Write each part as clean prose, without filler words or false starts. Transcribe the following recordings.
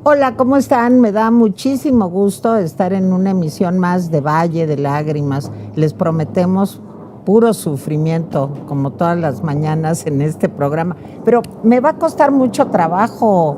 Hola, ¿cómo están? Me da muchísimo gusto estar en una emisión más de Valle de Lágrimas. Les prometemos puro sufrimiento, como todas las mañanas en este programa. Pero me va a costar mucho trabajo,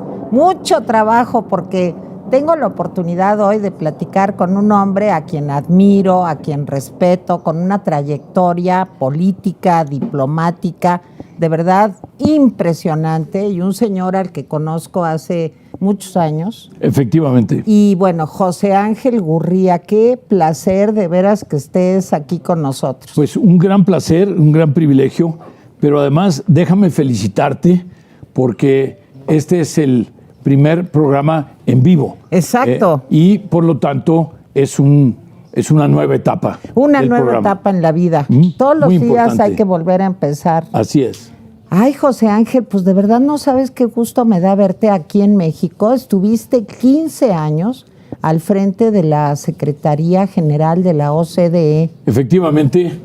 porque tengo la oportunidad hoy de platicar con un hombre a quien admiro, a quien respeto, con una trayectoria política, diplomática, de verdad impresionante, y un señor al que conozco hace muchos años. Efectivamente. Y bueno, José Ángel Gurría, qué placer de veras que estés aquí con nosotros. Pues un gran placer, un gran privilegio, pero además déjame felicitarte porque este es el primer programa en vivo. Exacto. Y por lo tanto es una nueva etapa. Una nueva etapa en la vida. Todos los días importante. Hay que volver a empezar. Así es. Ay, José Ángel, pues de verdad no sabes qué gusto me da verte aquí en México. Estuviste 15 años al frente de la Secretaría General de la OCDE. Efectivamente.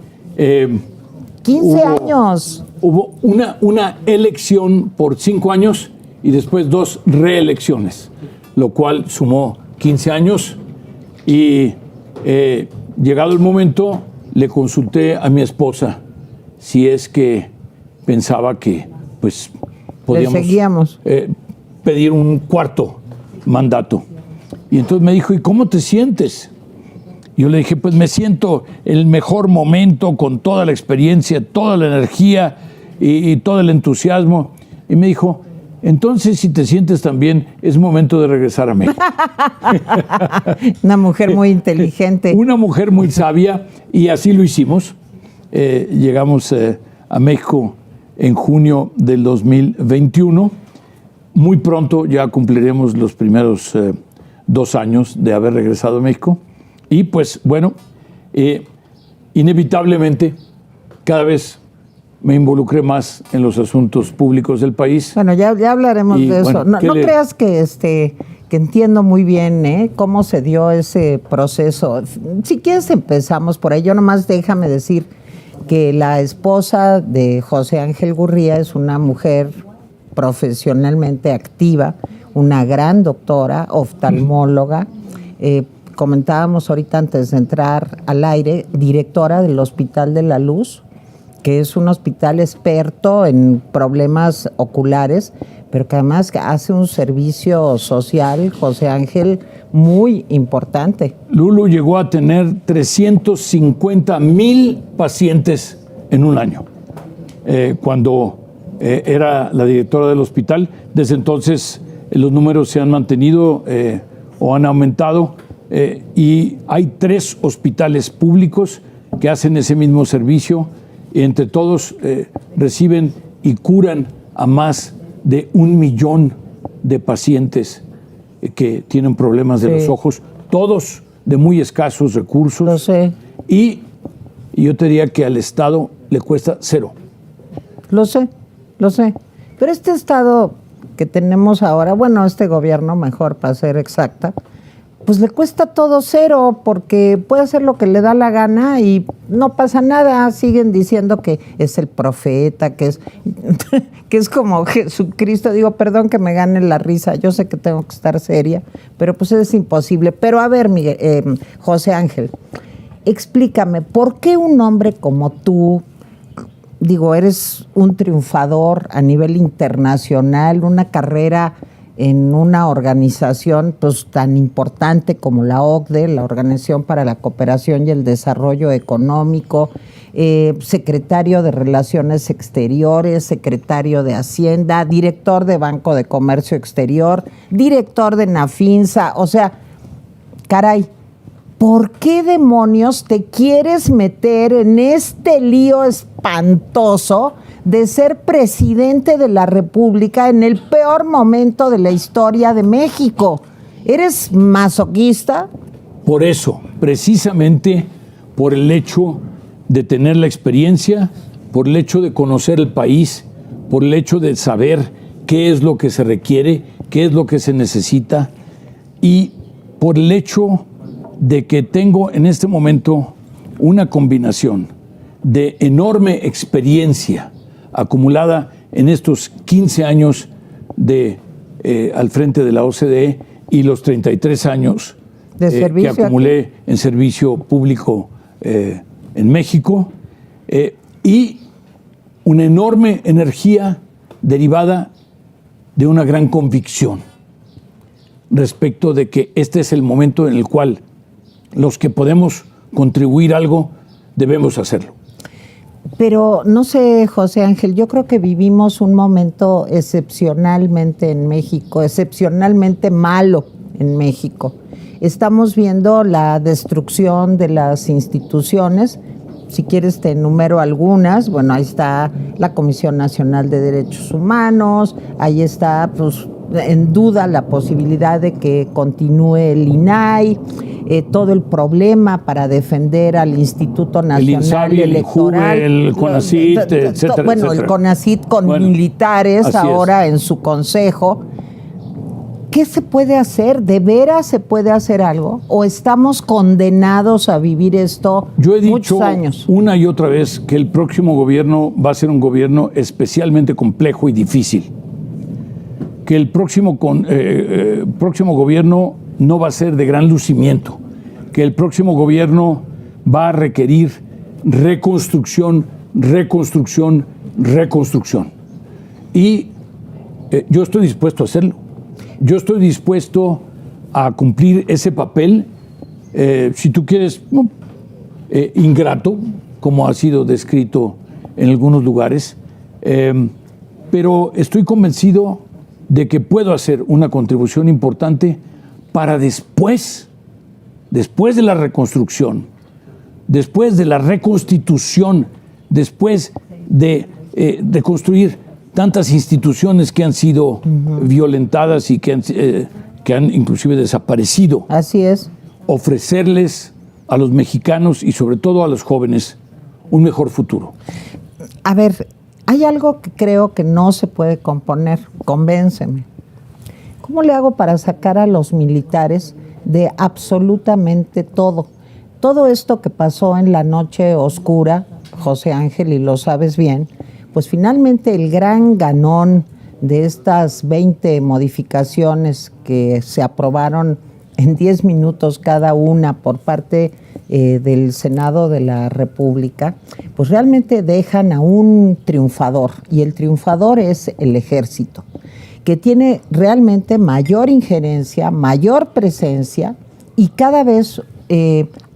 15 años. Hubo una elección por 5 años y después 2 reelecciones, lo cual sumó 15 años. Y llegado el momento, le consulté a mi esposa si es que pensaba que pues podíamos pedir un cuarto mandato. Y entonces me dijo, ¿y cómo te sientes? Yo le dije, pues me siento el mejor momento, con toda la experiencia, toda la energía y todo el entusiasmo. Y me dijo, entonces si te sientes tan bien, es momento de regresar a México. Una mujer muy inteligente. Una mujer muy sabia, y así lo hicimos. Llegamos a México en junio del 2021. Muy pronto ya cumpliremos los primeros 2 años de haber regresado a México. Y pues bueno, inevitablemente cada vez me involucré más en los asuntos públicos del país. Bueno, ya hablaremos de eso. Bueno, no creas que entiendo muy bien cómo se dio ese proceso. Si quieres empezamos por ahí. Yo nomás déjame decir que la esposa de José Ángel Gurría es una mujer profesionalmente activa, una gran doctora, oftalmóloga, comentábamos ahorita antes de entrar al aire, directora del Hospital de la Luz, que es un hospital experto en problemas oculares, pero que además hace un servicio social, José Ángel, muy importante. Lulu llegó a tener 350,000 pacientes en un año. Cuando era la directora del hospital, desde entonces los números se han mantenido o han aumentado, y hay 3 hospitales públicos que hacen ese mismo servicio. Entre todos reciben y curan a más de 1 millón de pacientes que tienen problemas de los ojos, todos de muy escasos recursos. Lo sé. Y yo te diría que al Estado le cuesta 0. Lo sé. Pero este Estado que tenemos ahora, bueno, este gobierno, mejor para ser exacta, pues le cuesta todo 0, porque puede hacer lo que le da la gana y no pasa nada. Siguen diciendo que es el profeta, que es como Jesucristo. Digo, perdón que me gane la risa, yo sé que tengo que estar seria, pero pues es imposible. Pero a ver, José Ángel, explícame, ¿por qué un hombre como tú, digo, eres un triunfador a nivel internacional, una carrera en una organización pues tan importante como la OCDE, la Organización para la Cooperación y el Desarrollo Económico, secretario de Relaciones Exteriores, secretario de Hacienda, director de Banco de Comercio Exterior, director de Nafinsa? O sea, caray, ¿por qué demonios te quieres meter en este lío espantoso de ser presidente de la República en el peor momento de la historia de México? ¿Eres masoquista? Por eso, precisamente por el hecho de tener la experiencia, por el hecho de conocer el país, por el hecho de saber qué es lo que se requiere, qué es lo que se necesita, y por el hecho de que tengo en este momento una combinación de enorme experiencia acumulada en estos 15 años al frente de la OCDE y los 33 años de que servicio acumulé aquí en servicio público en México, y una enorme energía derivada de una gran convicción respecto de que este es el momento en el cual los que podemos contribuir algo debemos hacerlo. Pero no sé, José Ángel, yo creo que vivimos un momento excepcionalmente en México, excepcionalmente malo en México. Estamos viendo la destrucción de las instituciones. Si quieres te enumero algunas. Bueno, ahí está la Comisión Nacional de Derechos Humanos, ahí está pues en duda la posibilidad de que continúe el INAI, todo el problema para defender al Instituto Nacional el INSABI, Electoral, el CONACYT, etcétera, bueno, etcétera. el CONACYT con militares ahora en su consejo. ¿Qué se puede hacer? ¿De veras se puede hacer algo? ¿O estamos condenados a vivir esto Yo he dicho muchos años? una y otra vez que el próximo gobierno va a ser un gobierno especialmente complejo y difícil. Que el próximo gobierno no va a ser de gran lucimiento. Que el próximo gobierno va a requerir reconstrucción, reconstrucción, reconstrucción. Y yo estoy dispuesto a hacerlo. Yo estoy dispuesto a cumplir ese papel, si tú quieres, ingrato, como ha sido descrito en algunos lugares, pero estoy convencido de que puedo hacer una contribución importante para después de la reconstrucción, después de la reconstitución, después de reconstruir tantas instituciones que han sido violentadas y que han inclusive desaparecido. Así es. Ofrecerles a los mexicanos y sobre todo a los jóvenes un mejor futuro. A ver, hay algo que creo que no se puede componer. Convénceme. ¿Cómo le hago para sacar a los militares de absolutamente todo? Todo esto que pasó en la noche oscura, José Ángel, y lo sabes bien, pues finalmente el gran ganón de estas 20 modificaciones que se aprobaron en 10 minutos cada una por parte del Senado de la República, pues realmente dejan a un triunfador, y el triunfador es el Ejército, que tiene realmente mayor injerencia, mayor presencia y cada vez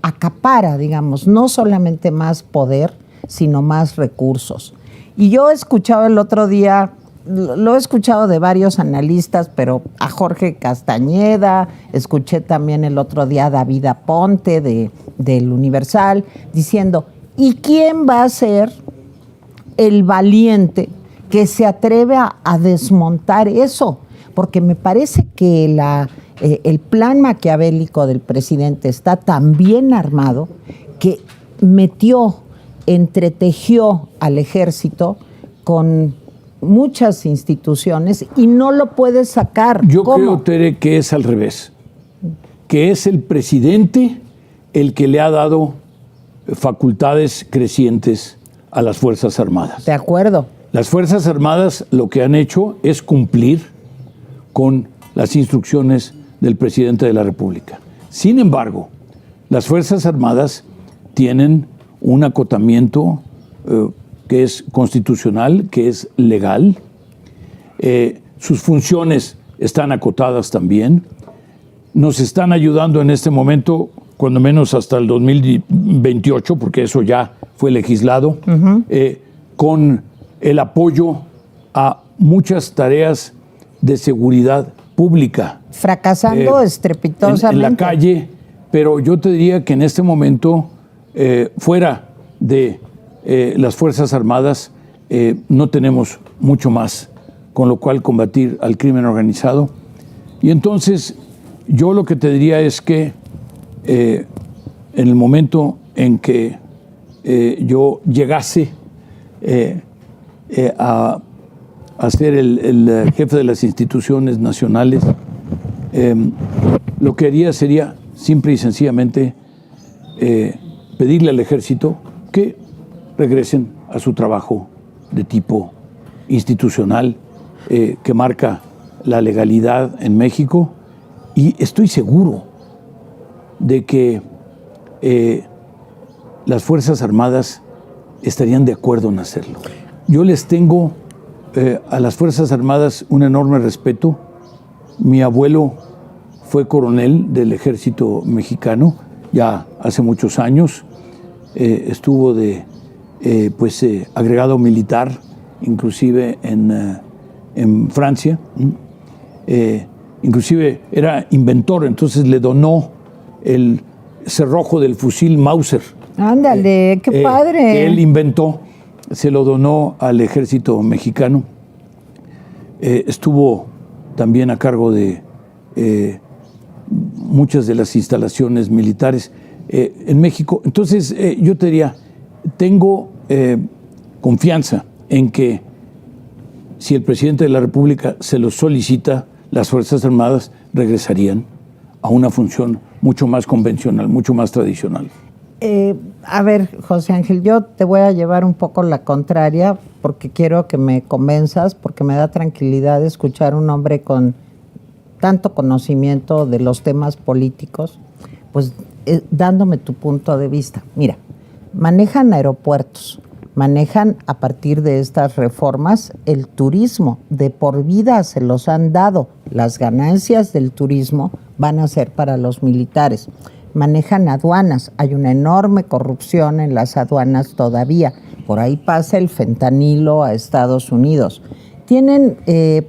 acapara, digamos, no solamente más poder, sino más recursos. Y yo he escuchado el otro día, lo he escuchado de varios analistas, pero a Jorge Castañeda, escuché también el otro día a David Aponte del Universal, diciendo, ¿y quién va a ser el valiente que se atreve a desmontar eso? Porque me parece que el plan maquiavélico del presidente está tan bien armado que entretejió al Ejército con muchas instituciones y no lo puede sacar. Yo ¿Cómo? creo, Tere, que es al revés. Que es el presidente el que le ha dado facultades crecientes a las Fuerzas Armadas. De acuerdo. Las Fuerzas Armadas lo que han hecho es cumplir con las instrucciones del presidente de la República. Sin embargo, las Fuerzas Armadas tienen un acotamiento que es constitucional, que es legal. Sus funciones están acotadas también. Nos están ayudando en este momento, cuando menos hasta el 2028, porque eso ya fue legislado, con el apoyo a muchas tareas de seguridad pública. Fracasando estrepitosamente. En la calle, pero yo te diría que en este momento, fuera de las Fuerzas Armadas, no tenemos mucho más con lo cual combatir al crimen organizado. Y entonces, yo lo que te diría es que en el momento en que yo llegase a ser el jefe de las instituciones nacionales, lo que haría sería simple y sencillamente pedirle al Ejército que regresen a su trabajo de tipo institucional que marca la legalidad en México Y estoy seguro de que las Fuerzas Armadas estarían de acuerdo en hacerlo. Yo les tengo a las Fuerzas Armadas un enorme respeto. Mi abuelo fue coronel del Ejército Mexicano ya hace muchos años. Estuvo de agregado militar, inclusive en Francia. Inclusive era inventor, entonces le donó el cerrojo del fusil Mauser. Ándale, qué padre. Que él inventó, se lo donó al Ejército Mexicano. Estuvo también a cargo de muchas de las instalaciones militares en México. Entonces, yo te diría, tengo confianza en que si el presidente de la República se lo solicita, las Fuerzas Armadas regresarían a una función mucho más convencional, mucho más tradicional. A ver, José Ángel, yo te voy a llevar un poco la contraria porque quiero que me convenzas, porque me da tranquilidad escuchar un hombre con tanto conocimiento de los temas políticos, pues dándome tu punto de vista. Mira, manejan aeropuertos, manejan a partir de estas reformas el turismo, de por vida se los han dado. Las ganancias del turismo van a ser para los militares. Manejan aduanas, hay una enorme corrupción en las aduanas todavía. Por ahí pasa el fentanilo a Estados Unidos. Tienen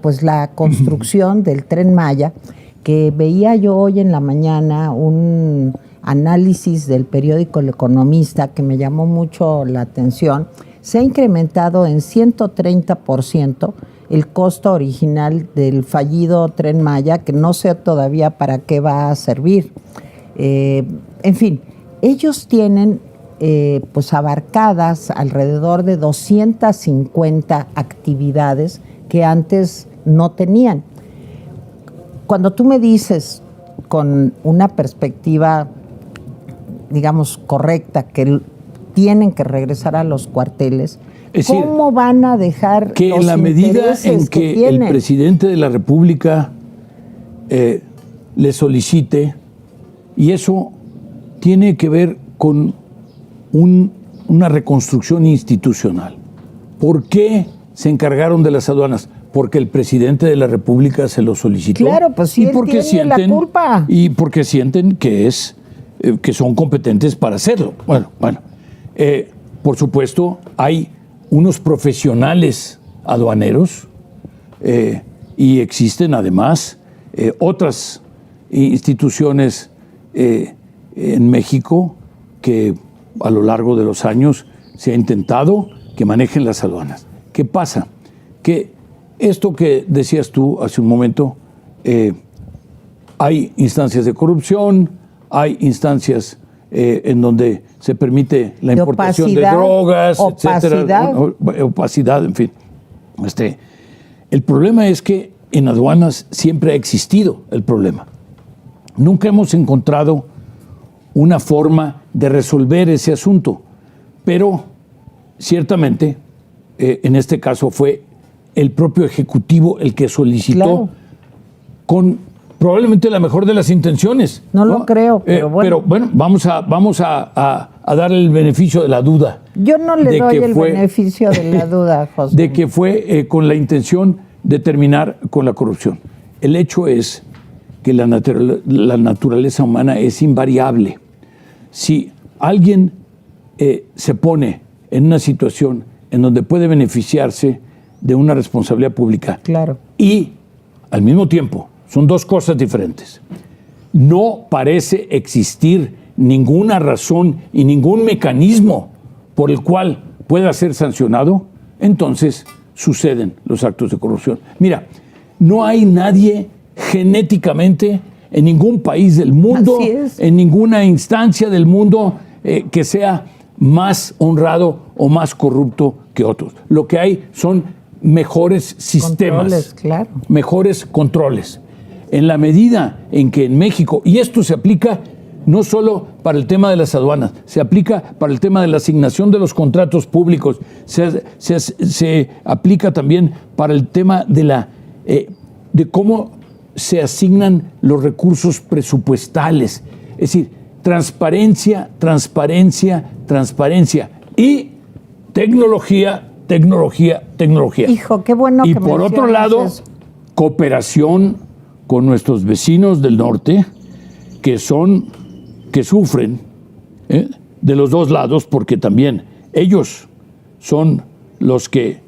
pues la construcción del Tren Maya, que veía yo hoy en la mañana un análisis del periódico El Economista que me llamó mucho la atención. Se ha incrementado en 130% el costo original del fallido Tren Maya, que no sé todavía para qué va a servir. En fin, ellos tienen pues abarcadas alrededor de 250 actividades que antes no tenían. Cuando tú me dices con una perspectiva, digamos, correcta, que tienen que regresar a los cuarteles, es decir, ¿cómo van a dejar que los en la medida en que el presidente de la República le solicite, y eso tiene que ver con una reconstrucción institucional? ¿Por qué se encargaron de las aduanas? Porque el presidente de la República se lo solicitó. Claro, pues sí, él tiene la culpa. Y porque sienten que son competentes para hacerlo. Bueno, por supuesto, hay unos profesionales aduaneros y existen además otras instituciones en México que a lo largo de los años se ha intentado que manejen las aduanas. ¿Qué pasa? Que esto que decías tú hace un momento, hay instancias de corrupción, hay instancias en donde se permite la importación de drogas, etcétera, opacidad, en fin. El problema es que en aduanas siempre ha existido el problema. Nunca hemos encontrado una forma de resolver ese asunto, pero ciertamente en este caso fue el propio Ejecutivo el que solicitó, claro, con probablemente la mejor de las intenciones. No lo creo, pero bueno. Pero bueno, vamos a dar el beneficio de la duda. Yo no le doy el beneficio de la duda, José. De que fue con la intención de terminar con la corrupción. El hecho es que la naturaleza humana es invariable. Si alguien se pone en una situación en donde puede beneficiarse de una responsabilidad pública, claro, y al mismo tiempo son dos cosas diferentes, no parece existir ninguna razón y ningún mecanismo por el cual pueda ser sancionado, entonces suceden los actos de corrupción. Mira, no hay nadie genéticamente en ningún país del mundo, en ninguna instancia del mundo que sea más honrado o más corrupto que otros. Lo que hay son mejores sistemas, claro, mejores controles. En la medida en que en México, y esto se aplica no solo para el tema de las aduanas, se aplica para el tema de la asignación de los contratos públicos, se aplica también para el tema de cómo se asignan los recursos presupuestales. Es decir, transparencia, transparencia, transparencia y tecnología, tecnología, tecnología. Hijo, qué bueno y que por otro lado, eso. Cooperación con nuestros vecinos del norte que sufren de los dos lados, porque también ellos son los que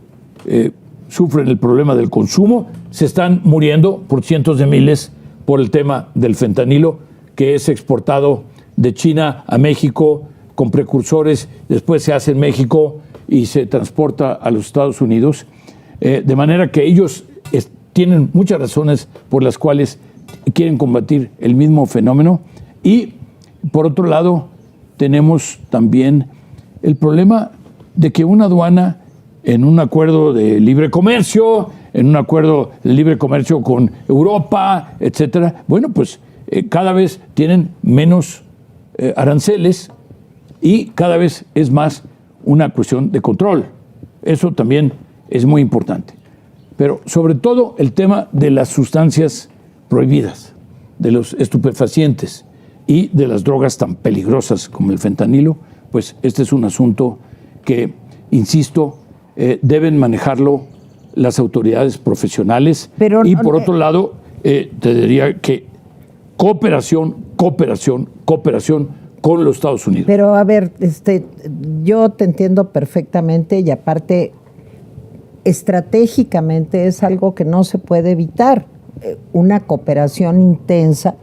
sufren el problema del consumo, se están muriendo por cientos de miles por el tema del fentanilo, que es exportado de China a México con precursores, después se hace en México y se transporta a los Estados Unidos, de manera que ellos tienen muchas razones por las cuales quieren combatir el mismo fenómeno. Y por otro lado tenemos también el problema de que una aduana en un acuerdo de libre comercio, en un acuerdo de libre comercio con Europa, etcétera, bueno, pues cada vez tienen menos aranceles y cada vez es más una cuestión de control. Eso también es muy importante. Pero sobre todo el tema de las sustancias prohibidas, de los estupefacientes y de las drogas tan peligrosas como el fentanilo, pues este es un asunto que, insisto, deben manejarlo las autoridades profesionales. Pero y por otro lado, te diría que cooperación con los Estados Unidos. Pero a ver, yo te entiendo perfectamente y aparte, estratégicamente es algo que no se puede evitar. Una cooperación intensa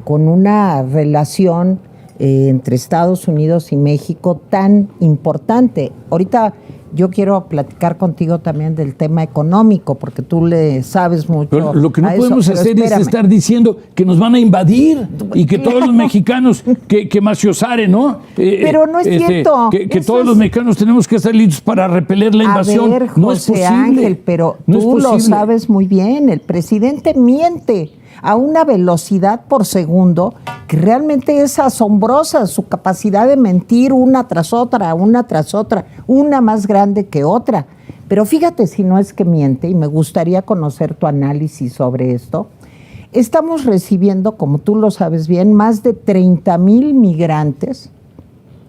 con una relación entre Estados Unidos y México tan importante. Ahorita yo quiero platicar contigo también del tema económico, porque tú le sabes mucho. Pero lo que no a eso, podemos hacer espérame. es estar diciendo que nos van a invadir y que todos los mexicanos, que maciosare, ¿no? Pero no es cierto. Que todos los mexicanos tenemos que estar listos para repeler la invasión. A ver, no es José posible. Ángel, pero no tú es lo posible. sabes muy bien. El presidente miente a una velocidad por segundo que realmente es asombrosa, su capacidad de mentir una tras otra, una más grande que otra. Pero fíjate si no es que miente, y me gustaría conocer tu análisis sobre esto. Estamos recibiendo, como tú lo sabes bien, más de 30,000 migrantes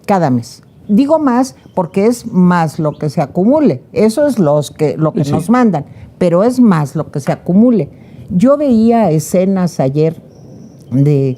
cada mes. Digo más porque es más lo que se acumule. Eso es lo que Sí. nos mandan, pero es más lo que se acumule. Yo veía escenas ayer de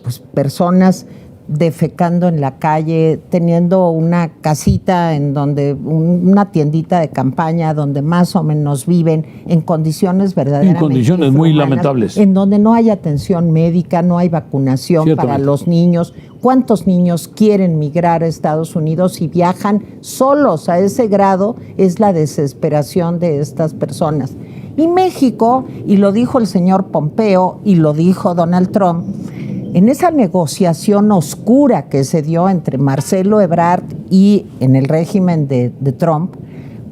pues, personas defecando en la calle, teniendo una casita en donde, una tiendita de campaña donde más o menos viven en condiciones verdaderamente En condiciones muy infrahumanas, lamentables. en donde no hay atención médica, no hay vacunación para Ciertamente. los niños. ¿Cuántos niños quieren migrar a Estados Unidos y viajan solos? A ese grado es la desesperación de estas personas. Y México, y lo dijo el señor Pompeo y lo dijo Donald Trump, en esa negociación oscura que se dio entre Marcelo Ebrard y en el régimen de Trump,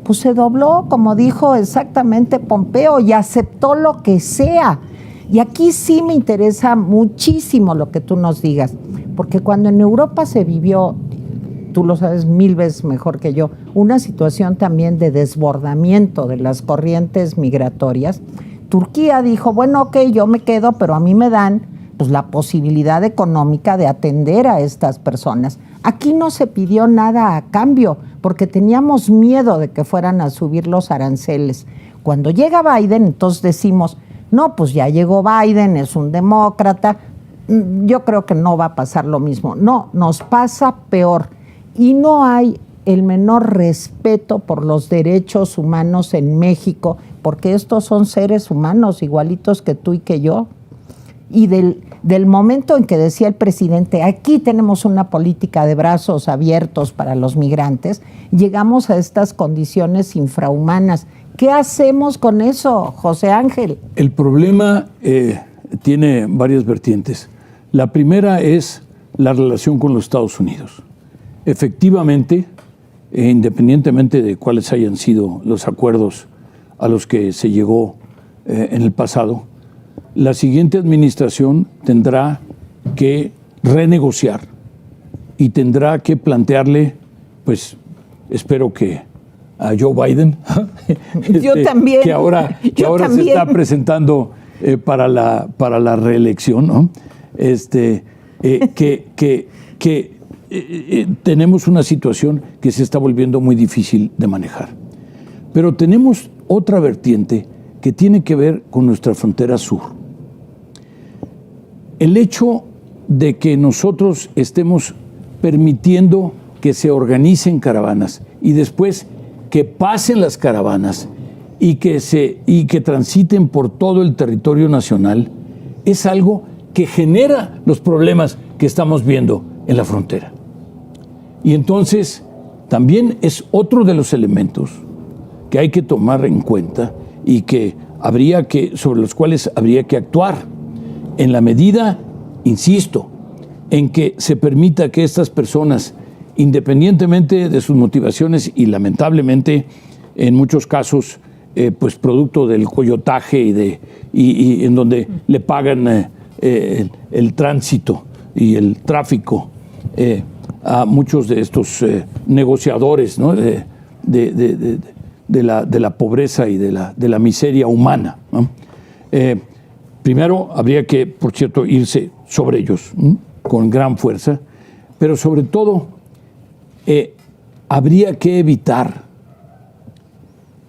pues se dobló, como dijo exactamente Pompeo, y aceptó lo que sea. Y aquí sí me interesa muchísimo lo que tú nos digas, porque cuando en Europa se vivió, tú lo sabes 1000 veces mejor que yo, una situación también de desbordamiento de las corrientes migratorias, Turquía dijo, bueno, ok, yo me quedo, pero a mí me dan pues la posibilidad económica de atender a estas personas. Aquí no se pidió nada a cambio, porque teníamos miedo de que fueran a subir los aranceles. Cuando llega Biden, entonces decimos, no, pues ya llegó Biden, es un demócrata, yo creo que no va a pasar lo mismo. No, nos pasa peor. Y no hay el menor respeto por los derechos humanos en México, porque estos son seres humanos igualitos que tú y que yo. Y del momento en que decía el presidente, aquí tenemos una política de brazos abiertos para los migrantes, llegamos a estas condiciones infrahumanas. ¿Qué hacemos con eso, José Ángel? El problema tiene varias vertientes. La primera es la relación con los Estados Unidos. Efectivamente, independientemente de cuáles hayan sido los acuerdos a los que se llegó en el pasado, la siguiente administración tendrá que renegociar y tendrá que plantearle, pues espero que a Joe Biden, Yo también. que ahora Yo se también. está presentando para la reelección, ¿no? Tenemos una situación que se está volviendo muy difícil de manejar. Pero tenemos otra vertiente que tiene que ver con nuestra frontera sur. El hecho de que nosotros estemos permitiendo que se organicen caravanas y después que pasen las caravanas y que transiten por todo el territorio nacional es algo que genera los problemas que estamos viendo en la frontera. Y entonces también es otro de los elementos que hay que tomar en cuenta y sobre los cuales habría que actuar en la medida, insisto, en que se permita que estas personas, independientemente de sus motivaciones y lamentablemente en muchos casos pues producto del coyotaje y en donde le pagan el tránsito y el tráfico a muchos de estos negociadores, ¿no? de la pobreza y de la miseria humana, ¿no? Primero habría que, por cierto, irse sobre ellos, ¿no? Con gran fuerza, pero sobre todo habría que evitar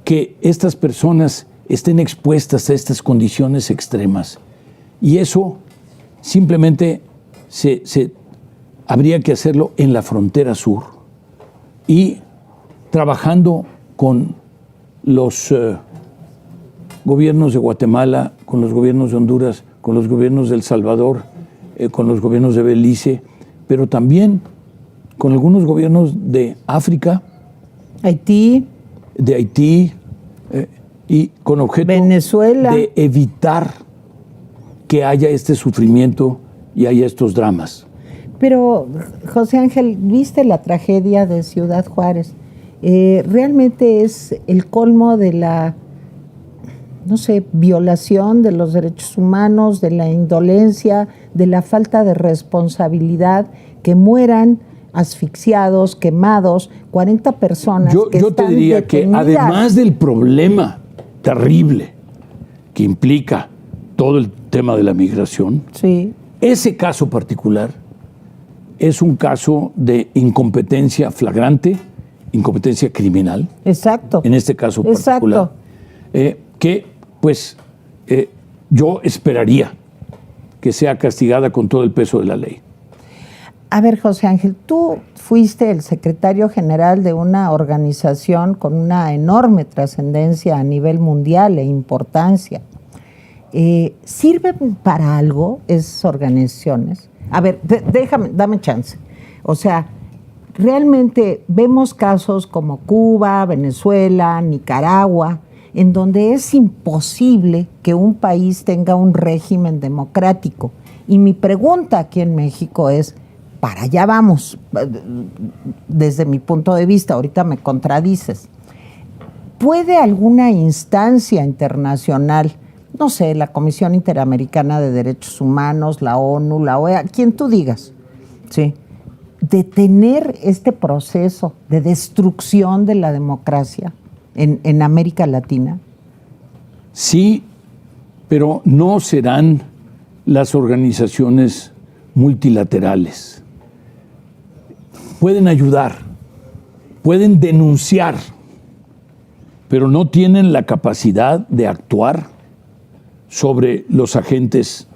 que estas personas estén expuestas a estas condiciones extremas. Y eso simplemente habría que hacerlo en la frontera sur y trabajando con los gobiernos de Guatemala, con los gobiernos de Honduras, con los gobiernos de El Salvador, con los gobiernos de Belice, pero también con algunos gobiernos de África, de Haití, y con objeto Venezuela, de evitar que haya este sufrimiento y haya estos dramas. Pero, José Ángel, ¿viste la tragedia de Ciudad Juárez? Realmente es el colmo de la, no sé, violación de los derechos humanos, de la indolencia, de la falta de responsabilidad, que mueran asfixiados, quemados, 40 personas que yo están te diría detenidas. Que además del problema terrible que implica todo el tema de la migración, sí, ese caso particular es un caso de incompetencia flagrante, incompetencia criminal. Exacto. En este caso particular. Que pues yo esperaría que sea castigada con todo el peso de la ley. A ver, José Ángel, tú fuiste el secretario general de una organización con una enorme trascendencia a nivel mundial e importancia. ¿Sirven para algo esas organizaciones? A ver, dame chance. O sea, realmente vemos casos como Cuba, Venezuela, Nicaragua, en donde es imposible que un país tenga un régimen democrático. Y mi pregunta aquí en México es, para allá vamos, desde mi punto de vista, ahorita me contradices. ¿Puede alguna instancia internacional, no sé, la Comisión Interamericana de Derechos Humanos, la ONU, la OEA, quien tú digas, sí, detener este proceso de destrucción de la democracia en América Latina? Sí, pero no serán las organizaciones multilaterales. Pueden ayudar, pueden denunciar, pero no tienen la capacidad de actuar sobre los agentes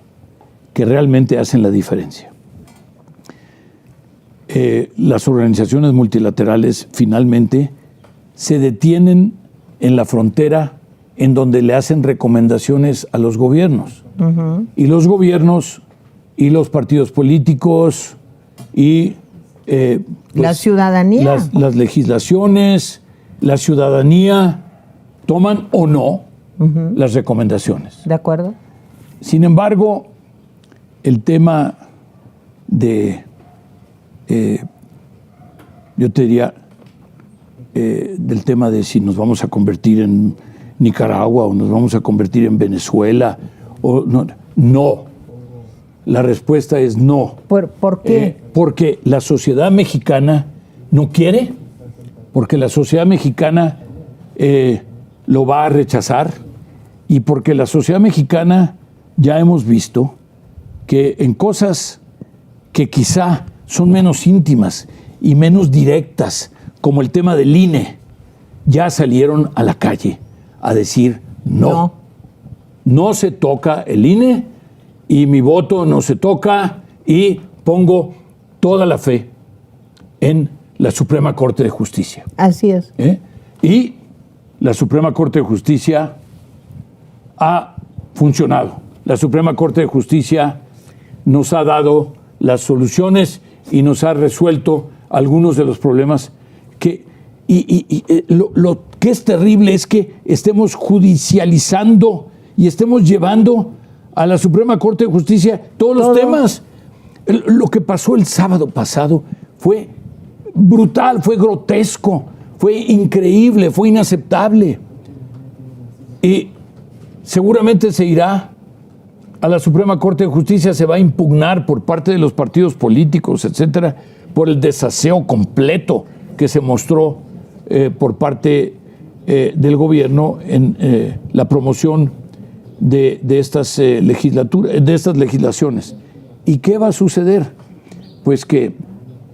que realmente hacen la diferencia. Las organizaciones multilaterales finalmente se detienen en la frontera en donde le hacen recomendaciones a los gobiernos. Uh-huh. Y los gobiernos y los partidos políticos y pues, la ciudadanía. Las legislaciones, la ciudadanía toman o no uh-huh. las recomendaciones. ¿De acuerdo? Sin embargo, el tema de, yo te diría, del tema de si nos vamos a convertir en Nicaragua o nos vamos a convertir en Venezuela, o no. La respuesta es no. ¿Por qué? Porque la sociedad mexicana no quiere, porque la sociedad mexicana lo va a rechazar y porque la sociedad mexicana ya hemos visto que en cosas que quizá son menos íntimas y menos directas, como el tema del INE, ya salieron a la calle a decir no se toca el INE y mi voto no se toca y pongo toda la fe en la Suprema Corte de Justicia. Así es. Y la Suprema Corte de Justicia ha funcionado. La Suprema Corte de Justicia nos ha dado las soluciones y nos ha resuelto algunos de los problemas que... lo que es terrible es que estemos judicializando y estemos llevando a la Suprema Corte de Justicia todos los temas. Lo que pasó el sábado pasado fue brutal, fue grotesco, fue increíble, fue inaceptable. Y seguramente se irá a la Suprema Corte de Justicia, se va a impugnar por parte de los partidos políticos, etcétera, por el desaseo completo que se mostró por parte del gobierno en la promoción de estas legislaciones. ¿Y qué va a suceder? Pues que,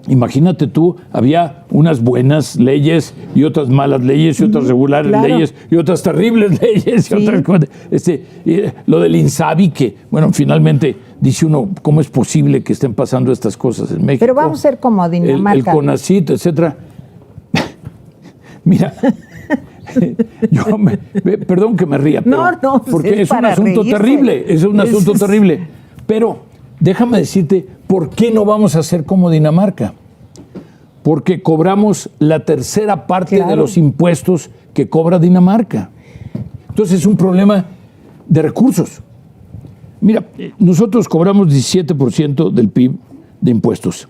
imagínate tú, había unas buenas leyes y otras malas leyes y otras regulares leyes y otras terribles leyes y otras cosas. Lo del INSABI, que, bueno, finalmente dice uno, ¿cómo es posible que estén pasando estas cosas en México? Pero vamos a ser como Dinamarca. El CONACYT, etcétera. Mira, perdón que me ría, pero porque es un asunto terrible, es un asunto terrible. Pero déjame decirte, ¿por qué no vamos a ser como Dinamarca? Porque cobramos la tercera parte de los impuestos que cobra Dinamarca. Entonces es un problema de recursos. Mira, nosotros cobramos 17% del PIB de impuestos.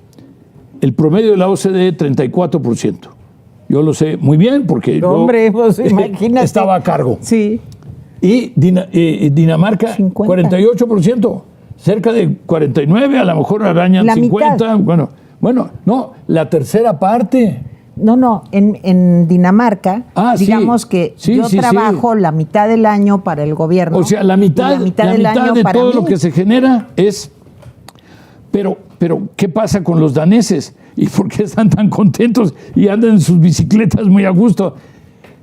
El promedio de la OCDE, 34%. Yo lo sé muy bien porque pues, imagínate. Estaba a cargo. Sí. Y Dinamarca, 50. 48%. Cerca de 49, a lo mejor arañan la 50. Mitad. Bueno, no, la tercera parte. No, en Dinamarca, digamos que yo trabajo la mitad del año para el gobierno. O sea, la mitad de todo lo que se genera es... Pero, ¿qué pasa con los daneses? ¿Y por qué están tan contentos y andan en sus bicicletas muy a gusto?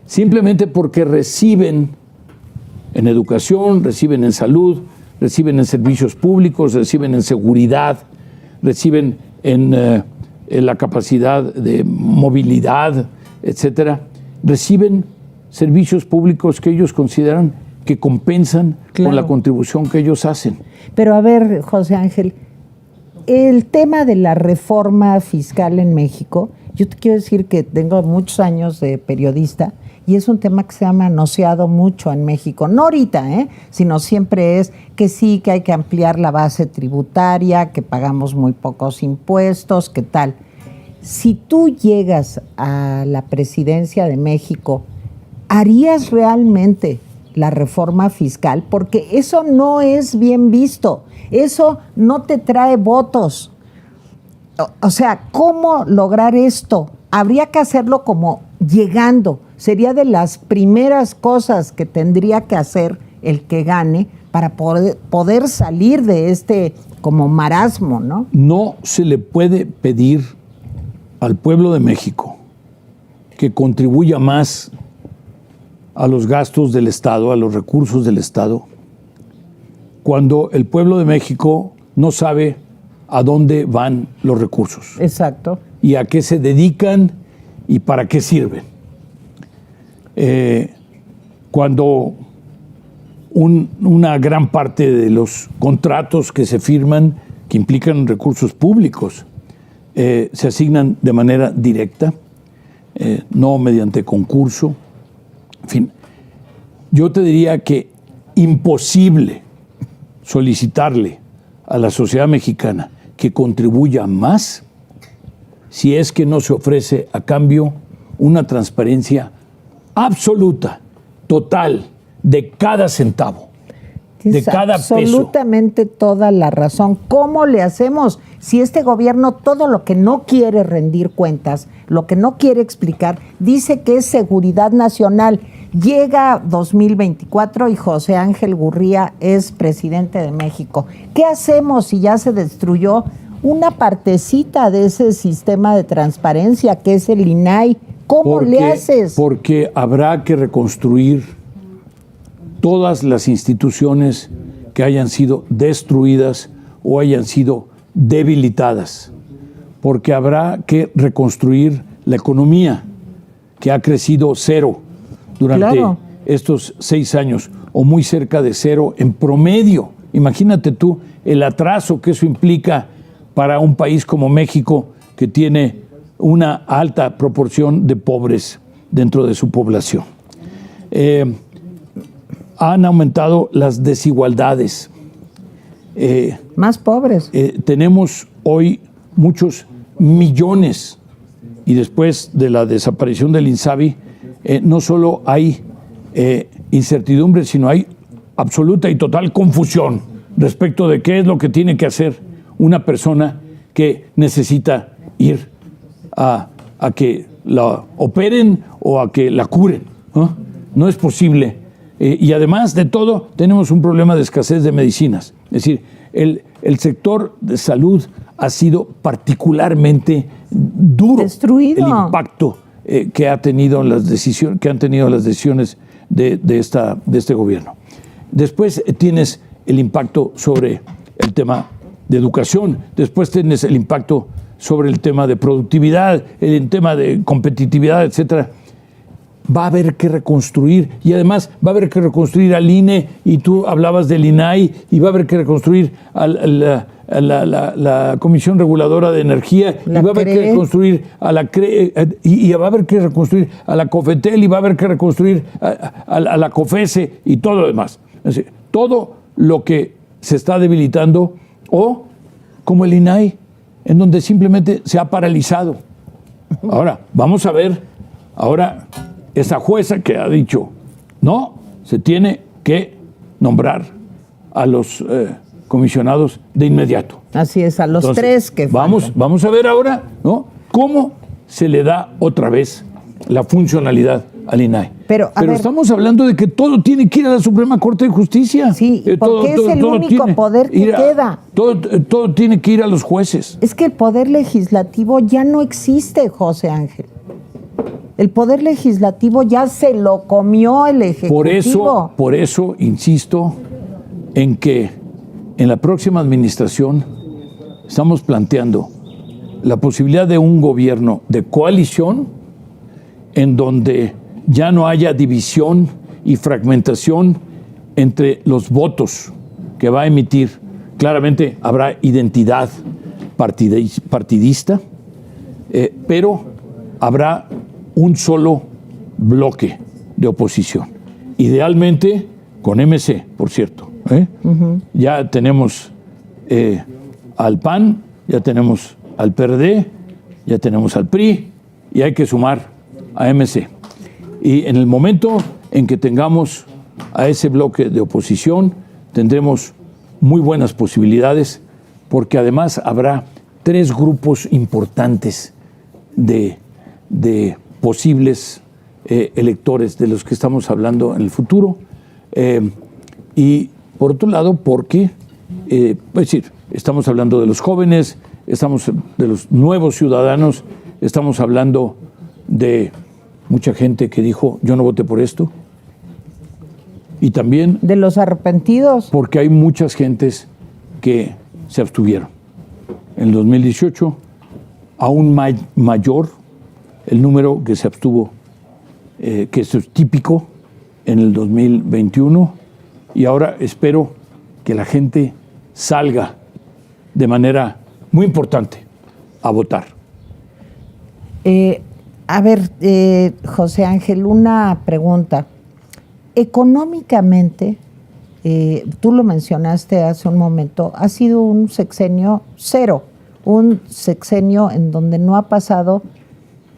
Simplemente porque reciben en educación, reciben en salud, reciben en servicios públicos, reciben en seguridad, reciben en la capacidad de movilidad, etcétera. Reciben servicios públicos que ellos consideran que compensan con la contribución que ellos hacen. Pero a ver, José Ángel, el tema de la reforma fiscal en México, yo te quiero decir que tengo muchos años de periodista y es un tema que se ha manoseado mucho en México, no ahorita, sino siempre es que sí, que hay que ampliar la base tributaria, que pagamos muy pocos impuestos, ¿qué tal? Si tú llegas a la presidencia de México, ¿harías realmente la reforma fiscal? Porque eso no es bien visto, eso no te trae votos. O sea, ¿cómo lograr esto? Habría que hacerlo como llegando. Sería de las primeras cosas que tendría que hacer el que gane para poder salir de este como marasmo, ¿no? No se le puede pedir al pueblo de México que contribuya más a los gastos del Estado, a los recursos del Estado, cuando el pueblo de México no sabe a dónde van los recursos. Exacto. Y a qué se dedican y para qué sirven. Cuando una gran parte de los contratos que se firman, que implican recursos públicos, se asignan de manera directa, no mediante concurso. En fin, yo te diría que imposible solicitarle a la sociedad mexicana que contribuya más si es que no se ofrece a cambio una transparencia absoluta, total, de cada centavo, de cada peso. Absolutamente toda la razón. ¿Cómo le hacemos si este gobierno todo lo que no quiere rendir cuentas, lo que no quiere explicar, dice que es seguridad nacional? Llega 2024 y José Ángel Gurría es presidente de México. ¿Qué hacemos si ya se destruyó una partecita de ese sistema de transparencia que es el INAI? ¿Cómo le haces? Porque habrá que reconstruir todas las instituciones que hayan sido destruidas o hayan sido debilitadas. Porque habrá que reconstruir la economía que ha crecido cero durante estos 6 años o muy cerca de cero en promedio. Imagínate tú el atraso que eso implica para un país como México, que tiene una alta proporción de pobres dentro de su población. Han aumentado las desigualdades. Más pobres. Tenemos hoy muchos millones, y después de la desaparición del INSABI, no solo hay incertidumbre, sino hay absoluta y total confusión respecto de qué es lo que tiene que hacer una persona que necesita ir a que la operen o a que la curen, ¿no? No es posible. Y además de todo, tenemos un problema de escasez de medicinas. Es decir, el sector de salud ha sido particularmente duro. Destruido. El impacto que han tenido las decisiones de este gobierno. Después tienes el impacto sobre el tema de educación, después tienes el impacto sobre el tema de productividad, el tema de competitividad, etcétera. Va a haber que reconstruir, y además va a haber que reconstruir al INE, y tú hablabas del INAI, y va a haber que reconstruir la Comisión Reguladora de Energía, y va a haber que reconstruir a la CRE, y va a haber que reconstruir a la COFETEL, y va a haber que reconstruir a la COFESE y todo lo demás. Es decir, todo lo que se está debilitando, o como el INAI, en donde simplemente se ha paralizado. Ahora, vamos a ver, esa jueza que ha dicho, no, se tiene que nombrar a los comisionados de inmediato. Así es, a los tres que faltan. Vamos a ver ahora, ¿no?, cómo se le da otra vez la funcionalidad al INAI. Pero estamos hablando de que todo tiene que ir a la Suprema Corte de Justicia. Sí, porque es el único poder que queda. Todo tiene que ir a los jueces. Es que el poder legislativo ya no existe, José Ángel. El poder legislativo ya se lo comió el Ejecutivo. Por eso insisto en que en la próxima administración estamos planteando la posibilidad de un gobierno de coalición en donde ya no haya división y fragmentación entre los votos que va a emitir. Claramente habrá identidad partidista, pero habrá un solo bloque de oposición. Idealmente con MC, por cierto. Ya tenemos al PAN, ya tenemos al PRD, ya tenemos al PRI, y hay que sumar a MC. Y en el momento en que tengamos a ese bloque de oposición, tendremos muy buenas posibilidades, porque además habrá 3 grupos importantes de posibles electores de los que estamos hablando en el futuro. Y por otro lado, porque es decir, estamos hablando de los jóvenes, estamos de los nuevos ciudadanos, estamos hablando de mucha gente que dijo, yo no voté por esto. Y también de los arrepentidos. Porque hay muchas gentes que se abstuvieron. En el 2018, aún mayor el número que se abstuvo, que esto es típico, en el 2021. Y ahora espero que la gente salga de manera muy importante a votar. A ver, José Ángel, una pregunta. Económicamente, tú lo mencionaste hace un momento, ha sido un sexenio cero, un sexenio en donde no ha pasado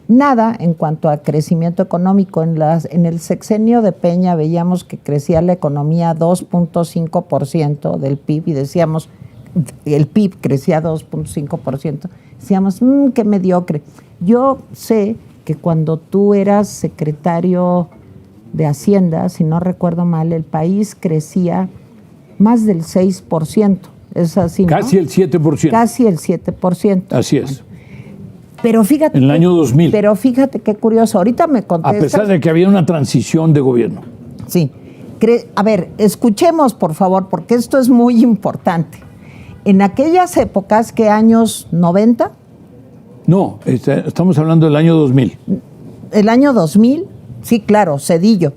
nada en cuanto a crecimiento económico. En el sexenio de Peña veíamos que crecía la economía 2.5% del PIB y decíamos, el PIB crecía 2.5%, decíamos, qué mediocre. Yo sé que cuando tú eras secretario de Hacienda, si no recuerdo mal, el país crecía más del 6%. Es así, ¿no? Casi el 7%. Casi el 7%. Así es. Pero fíjate. En el año 2000. Pero fíjate qué curioso. Ahorita me contestas. A pesar de que había una transición de gobierno. Sí. A ver, escuchemos, por favor, porque esto es muy importante. En aquellas épocas, ¿qué años? ¿90? No, estamos hablando del año 2000. El año 2000, sí, claro, Cedillo.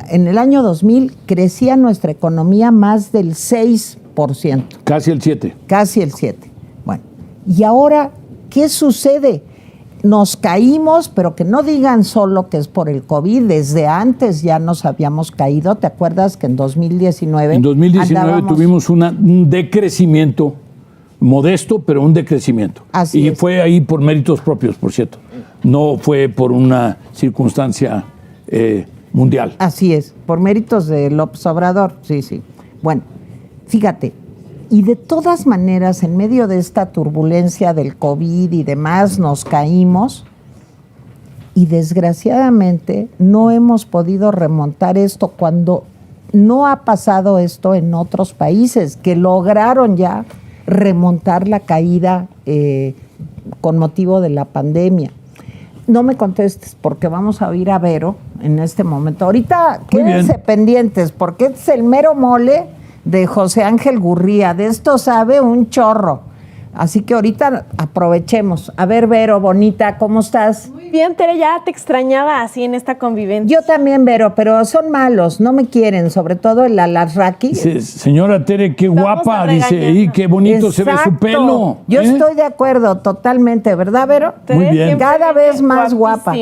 En el año 2000 crecía nuestra economía más del 6%. Casi el 7%. Casi el 7%. Bueno, y ahora, ¿qué sucede? Nos caímos, pero que no digan solo que es por el COVID. Desde antes ya nos habíamos caído. ¿Te acuerdas que en 2019? En 2019 tuvimos un decrecimiento modesto, pero un decrecimiento. Así es. Fue ahí por méritos propios, por cierto. No fue por una circunstancia mundial. Así es, por méritos de López Obrador, sí, sí. Bueno, fíjate, y de todas maneras, en medio de esta turbulencia del COVID y demás, nos caímos y desgraciadamente no hemos podido remontar esto cuando no ha pasado esto en otros países que lograron ya remontar la caída con motivo de la pandemia. No me contestes porque vamos a oír a Vero en este momento. Ahorita quédense pendientes porque este es el mero mole de José Ángel Gurría. De esto sabe un chorro. Así que ahorita aprovechemos. A ver, Vero, bonita, ¿cómo estás? Muy bien, Tere, ya te extrañaba así en esta convivencia. Yo también, Vero, pero son malos, no me quieren, sobre todo el Alasraqui. Señora Tere, qué guapa, dice, y qué bonito. Exacto. Se ve su pelo. Yo estoy de acuerdo, totalmente, ¿verdad, Vero? Muy bien. Cada vez más guapa.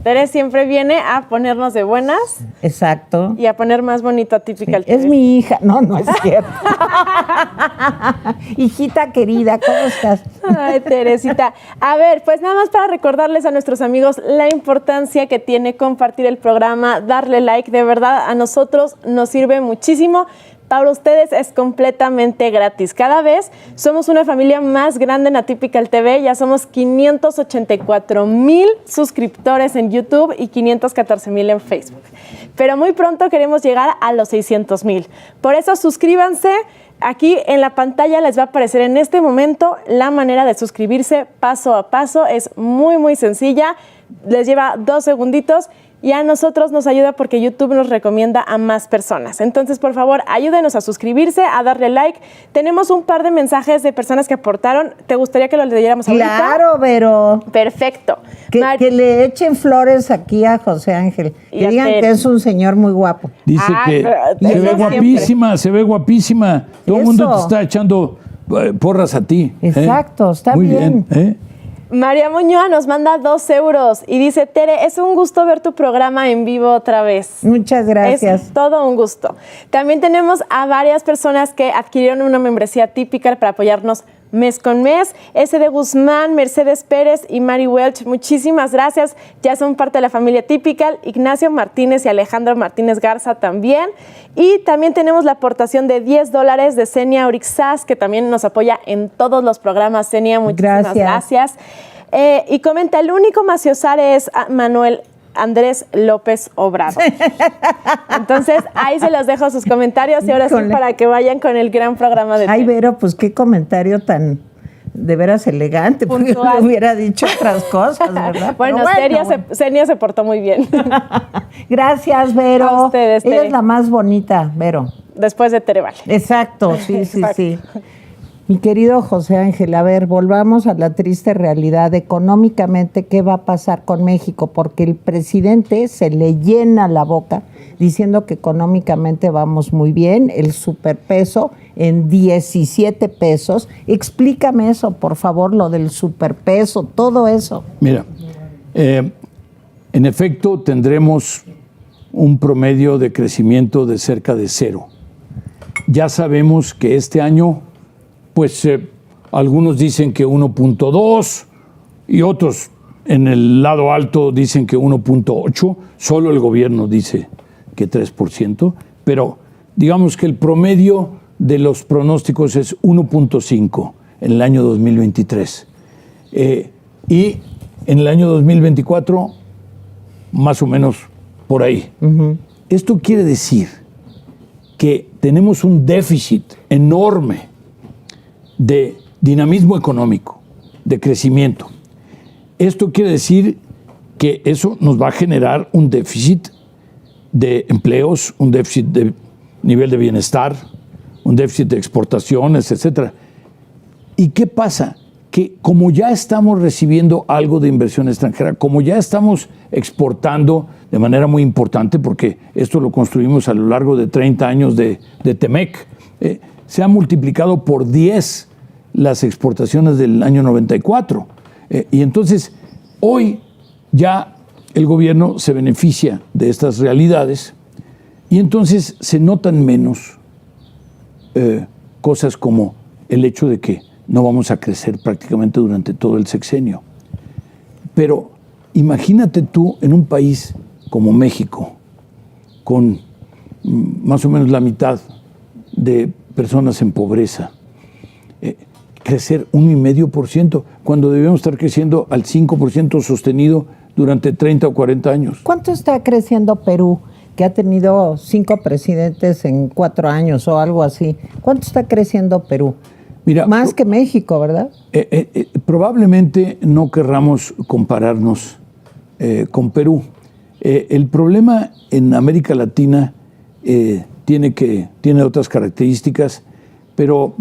Tere siempre viene a ponernos de buenas. Exacto. Y a poner más bonito a Typical TV. Es mi hija. No, no es cierto. Hijita querida, ¿cómo estás? Ay, Teresita. A ver, pues nada más para recordarles a nuestros amigos la importancia que tiene compartir el programa, darle like, de verdad a nosotros nos sirve muchísimo. Para ustedes es completamente gratis. Cada vez somos una familia más grande en Atypical TV. Ya somos 584,000 suscriptores en YouTube y 514,000 en Facebook. Pero muy pronto queremos llegar a los 600,000. Por eso suscríbanse. Aquí en la pantalla les va a aparecer en este momento la manera de suscribirse paso a paso. Es muy, muy sencilla. Les lleva 2 segunditos. Y a nosotros nos ayuda porque YouTube nos recomienda a más personas. Entonces, por favor, ayúdenos a suscribirse, a darle like. Tenemos un par de mensajes de personas que aportaron. ¿Te gustaría que los leyéramos ahorita? Claro, Vero. Perfecto. Que le echen flores aquí a José Ángel. Que digan que es un señor muy guapo. Dice que se ve guapísima, se ve guapísima. Todo el mundo te está echando porras a ti. Exacto, está muy bien. María Muñoz nos manda 2 euros y dice, Tere, es un gusto ver tu programa en vivo otra vez. Muchas gracias. Es todo un gusto. También tenemos a varias personas que adquirieron una membresía típica para apoyarnos mes con mes. S.D. Guzmán, Mercedes Pérez y Mari Welch, muchísimas gracias. Ya son parte de la familia Typical. Ignacio Martínez y Alejandro Martínez Garza también. Y también tenemos la aportación de $10 de Senia Orixaz, que también nos apoya en todos los programas. Senia, muchísimas gracias. Y comenta, el único maciosare es Manuel Andrés López Obrador. Entonces, ahí se los dejo sus comentarios y ahora sí para que vayan con el gran programa de Ay, Vero, pues qué comentario tan de veras elegante, porque yo le hubiera dicho otras cosas, ¿verdad? Bueno, Senia se portó muy bien. Gracias, Vero. A ustedes, Ella es la más bonita, Vero. Después de Tere Vale. Exacto, sí. Mi querido José Ángel, a ver, volvamos a la triste realidad. Económicamente, ¿qué va a pasar con México? Porque el presidente se le llena la boca diciendo que económicamente vamos muy bien, el superpeso en 17 pesos. Explícame eso, por favor, lo del superpeso, todo eso. Mira, en efecto tendremos un promedio de crecimiento de cerca de 0. Ya sabemos que este año pues algunos dicen que 1.2 y otros en el lado alto dicen que 1.8, solo el gobierno dice que 3%, pero digamos que el promedio de los pronósticos es 1.5 en el año 2023. Y en el año 2024, más o menos por ahí. Esto quiere decir que tenemos un déficit enorme de dinamismo económico, de crecimiento. Esto quiere decir que eso nos va a generar un déficit de empleos, un déficit de nivel de bienestar, un déficit de exportaciones, etc. ¿Y qué pasa? Que como ya estamos recibiendo algo de inversión extranjera, como ya estamos exportando de manera muy importante, porque esto lo construimos a lo largo de 30 años de TEMEC, se ha multiplicado por 10 las exportaciones del año 94. Y entonces, hoy ya el gobierno se beneficia de estas realidades y entonces se notan menos cosas como el hecho de que no vamos a crecer prácticamente durante todo el sexenio. Pero imagínate tú en un país como México, con más o menos la mitad de personas en pobreza, crecer 1,5%, cuando debemos estar creciendo al 5% sostenido durante 30 o 40 años. ¿Cuánto está creciendo Perú, que ha tenido 5 presidentes en 4 años o algo así? ¿Cuánto está creciendo Perú? Mira, más que México, ¿verdad? Probablemente no querramos compararnos con Perú. El problema en América Latina tiene otras características, pero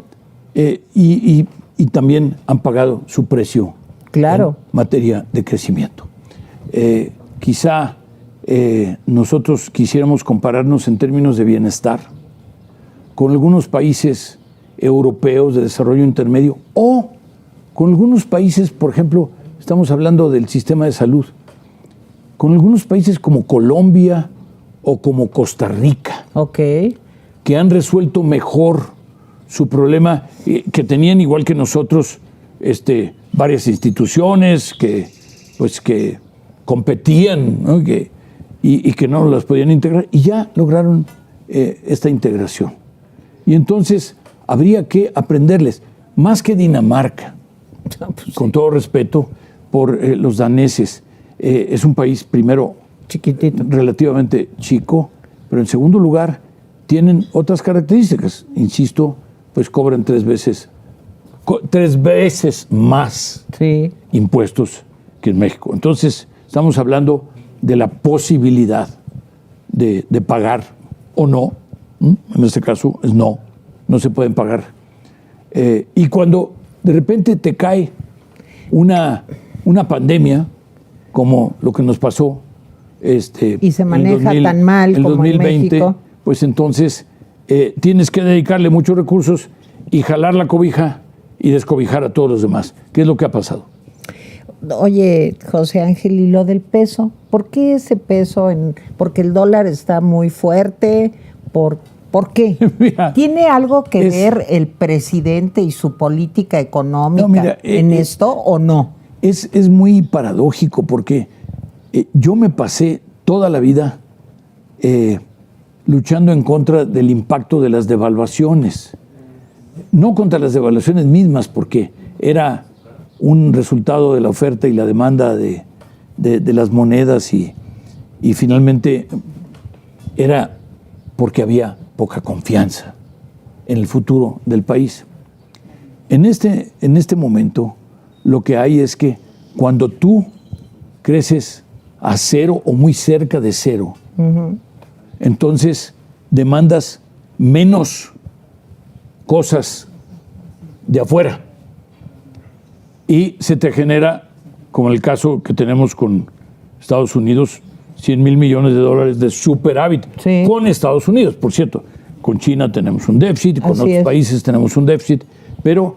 y también han pagado su precio, claro, en materia de crecimiento. Quizá nosotros quisiéramos compararnos en términos de bienestar con algunos países europeos de desarrollo intermedio o con algunos países, por ejemplo, estamos hablando del sistema de salud, con algunos países como Colombia o como Costa Rica, que han resuelto mejor su problema, que tenían igual que nosotros varias instituciones que competían, ¿no? y que no las podían integrar, y ya lograron esta integración. Y entonces habría que aprenderles, más que Dinamarca, con todo respeto por los daneses. Es un país, primero, chiquitito, relativamente chico, pero en segundo lugar, tienen otras características. Insisto, pues cobran 3 veces más impuestos que en México. Entonces, estamos hablando de la posibilidad de pagar o no. En este caso es no se pueden pagar. Y cuando de repente te cae una pandemia, como lo que nos pasó y se maneja tan mal el como 2020, en México, pues entonces tienes que dedicarle muchos recursos y jalar la cobija y descobijar a todos los demás. ¿Qué es lo que ha pasado? Oye, José Ángel, ¿y lo del peso? ¿Por qué ese peso? ¿Porque el dólar está muy fuerte? ¿Por qué? Mira, ¿Tiene algo que ver el presidente y su política económica en esto o no? Es muy paradójico porque yo me pasé toda la vida luchando en contra del impacto de las devaluaciones. No contra las devaluaciones mismas, porque era un resultado de la oferta y la demanda de las monedas y finalmente era porque había poca confianza en el futuro del país. En este momento lo que hay es que cuando tú creces a cero o muy cerca de cero, entonces demandas menos cosas de afuera y se te genera, como el caso que tenemos con Estados Unidos, $100,000 millones de superávit con Estados Unidos, por cierto. Con China tenemos un déficit, con otros países tenemos un déficit, pero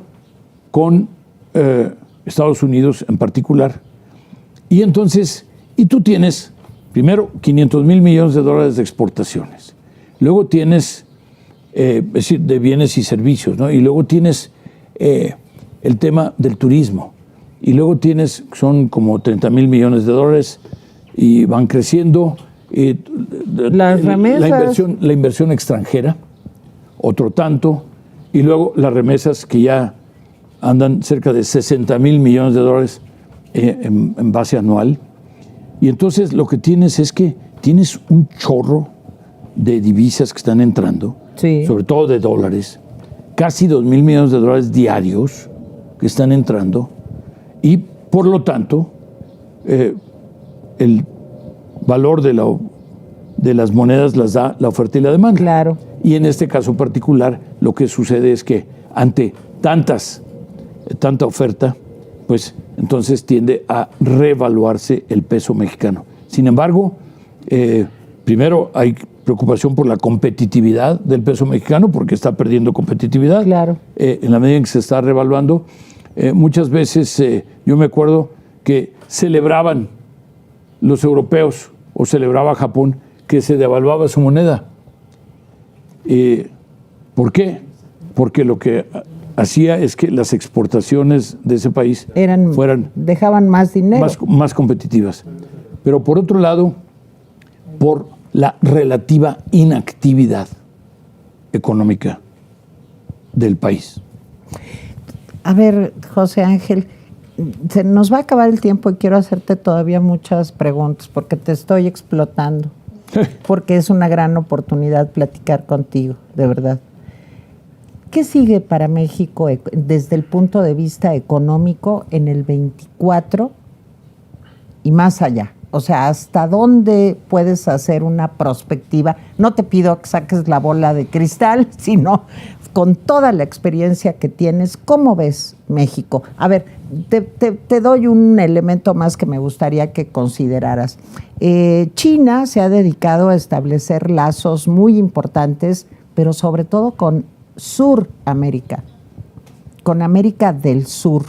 con Estados Unidos en particular. Y entonces, tú tienes, primero, $500,000 millones de exportaciones. Luego tienes, es decir, de bienes y servicios, ¿no? Y luego tienes el tema del turismo. Y luego tienes, son como $30,000 millones y van creciendo. Las remesas. La inversión extranjera, otro tanto. Y luego las remesas que ya andan cerca de $60,000 millones en base anual. Y entonces lo que tienes es que tienes un chorro de divisas que están entrando, Sí. sobre todo de dólares, casi 2,000 millones de dólares diarios que están entrando, y por lo tanto el valor de las monedas las da la oferta y la demanda. Claro. Y en este caso particular, lo que sucede es que ante tanta oferta, pues entonces tiende a revaluarse el peso mexicano. Sin embargo, primero hay preocupación por la competitividad del peso mexicano, porque está perdiendo competitividad. Claro. En la medida en que se está revaluando. Muchas veces yo me acuerdo que celebraban los europeos, o celebraba Japón, que se devaluaba su moneda. ¿Por qué? Porque lo que hacía es que las exportaciones de ese país fueran dejaban más dinero. más competitivas. Pero por otro lado, por la relativa inactividad económica del país. A ver, José Ángel, se nos va a acabar el tiempo y quiero hacerte todavía muchas preguntas porque te estoy explotando, porque es una gran oportunidad platicar contigo, de verdad. ¿Qué sigue para México desde el punto de vista económico en el 24 y más allá? O sea, ¿hasta dónde puedes hacer una prospectiva? No te pido que saques la bola de cristal, sino con toda la experiencia que tienes, ¿cómo ves México? A ver, te doy un elemento más que me gustaría que consideraras. China se ha dedicado a establecer lazos muy importantes, pero sobre todo con Suramérica, con América del Sur.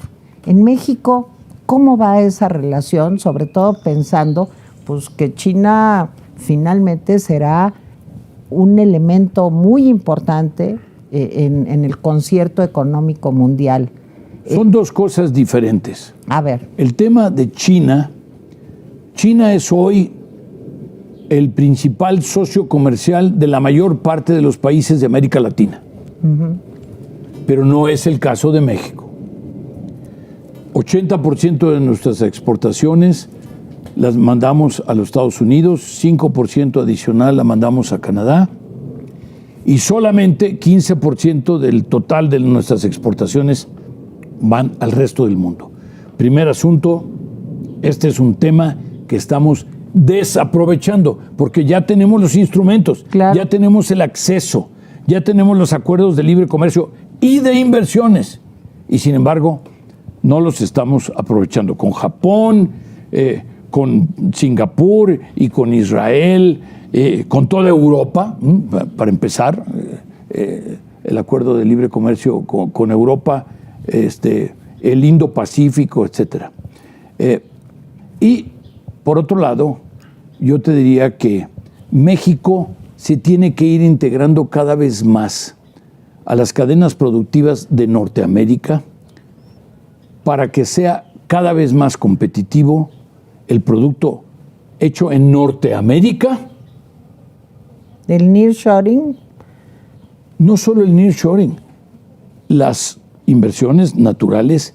En México, ¿cómo va esa relación? Sobre todo pensando pues, que China finalmente será un elemento muy importante en el concierto económico mundial. Son dos cosas diferentes. A ver. El tema de China es hoy el principal socio comercial de la mayor parte de los países de América Latina. Pero no es el caso de México. 80% de nuestras exportaciones las mandamos a los Estados Unidos, 5% adicional la mandamos a Canadá y solamente 15% del total de nuestras exportaciones van al resto del mundo. Primer asunto, este es un tema que estamos desaprovechando porque ya tenemos los instrumentos, claro, ya tenemos el acceso, ya tenemos los acuerdos de libre comercio y de inversiones y sin embargo no los estamos aprovechando con Japón, con Singapur y con Israel, con toda Europa, para empezar, el acuerdo de libre comercio con Europa, el Indo-Pacífico, etc. Y por otro lado, yo te diría que México se tiene que ir integrando cada vez más a las cadenas productivas de Norteamérica para que sea cada vez más competitivo el producto hecho en Norteamérica. ¿El nearshoring? No solo el nearshoring, las inversiones naturales,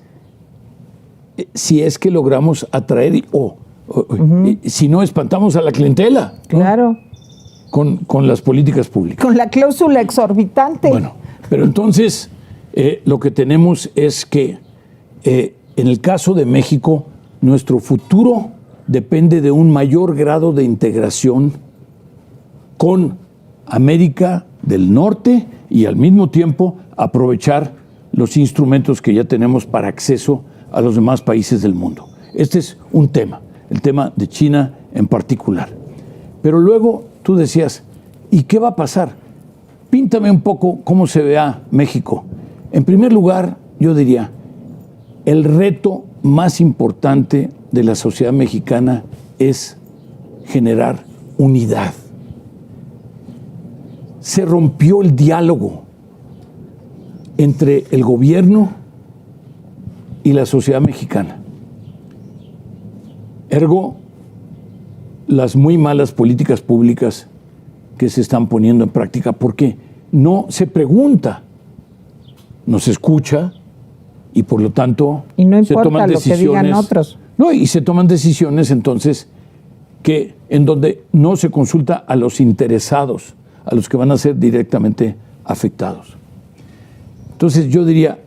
si es que logramos atraer si no espantamos a la clientela, ¿no? Claro. Con las políticas públicas. Con la cláusula exorbitante. Bueno, pero entonces lo que tenemos es que en el caso de México, nuestro futuro depende de un mayor grado de integración con América del Norte y al mismo tiempo aprovechar los instrumentos que ya tenemos para acceso a los demás países del mundo. Este es un tema, el tema de China en particular. Pero luego tú decías, ¿y qué va a pasar? Píntame un poco cómo se ve a México. En primer lugar, yo diría, el reto más importante de la sociedad mexicana es generar unidad. Se rompió el diálogo entre el gobierno y la sociedad mexicana. Ergo, las muy malas políticas públicas que se están poniendo en práctica, porque no se pregunta, no se escucha y por lo tanto y no se importa toman lo que digan otros. No, y se toman decisiones entonces en donde no se consulta a los interesados, a los que van a ser directamente afectados. Entonces yo diría,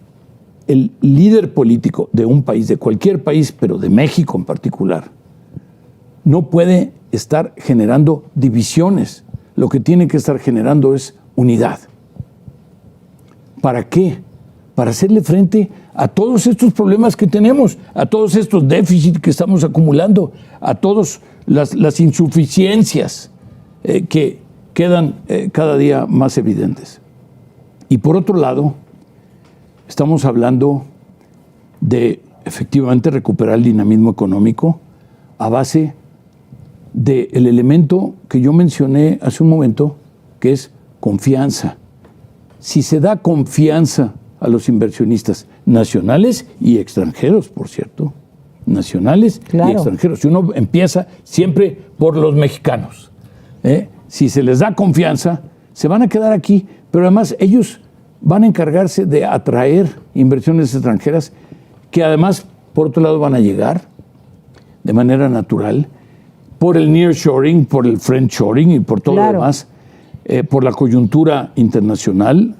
el líder político de un país, de cualquier país, pero de México en particular, no puede estar generando divisiones. Lo que tiene que estar generando es unidad. ¿Para qué? Para hacerle frente a todos estos problemas que tenemos, a todos estos déficits que estamos acumulando, a todas las insuficiencias que quedan cada día más evidentes. Y por otro lado, estamos hablando de efectivamente recuperar el dinamismo económico a base del elemento que yo mencioné hace un momento, que es confianza. Si se da confianza a los inversionistas nacionales y extranjeros, por cierto, nacionales y extranjeros. Si uno empieza siempre por los mexicanos, si se les da confianza, se van a quedar aquí, pero además ellos van a encargarse de atraer inversiones extranjeras que además, por otro lado, van a llegar de manera natural por el nearshoring, por el friendshoring y por todo lo demás, por la coyuntura internacional,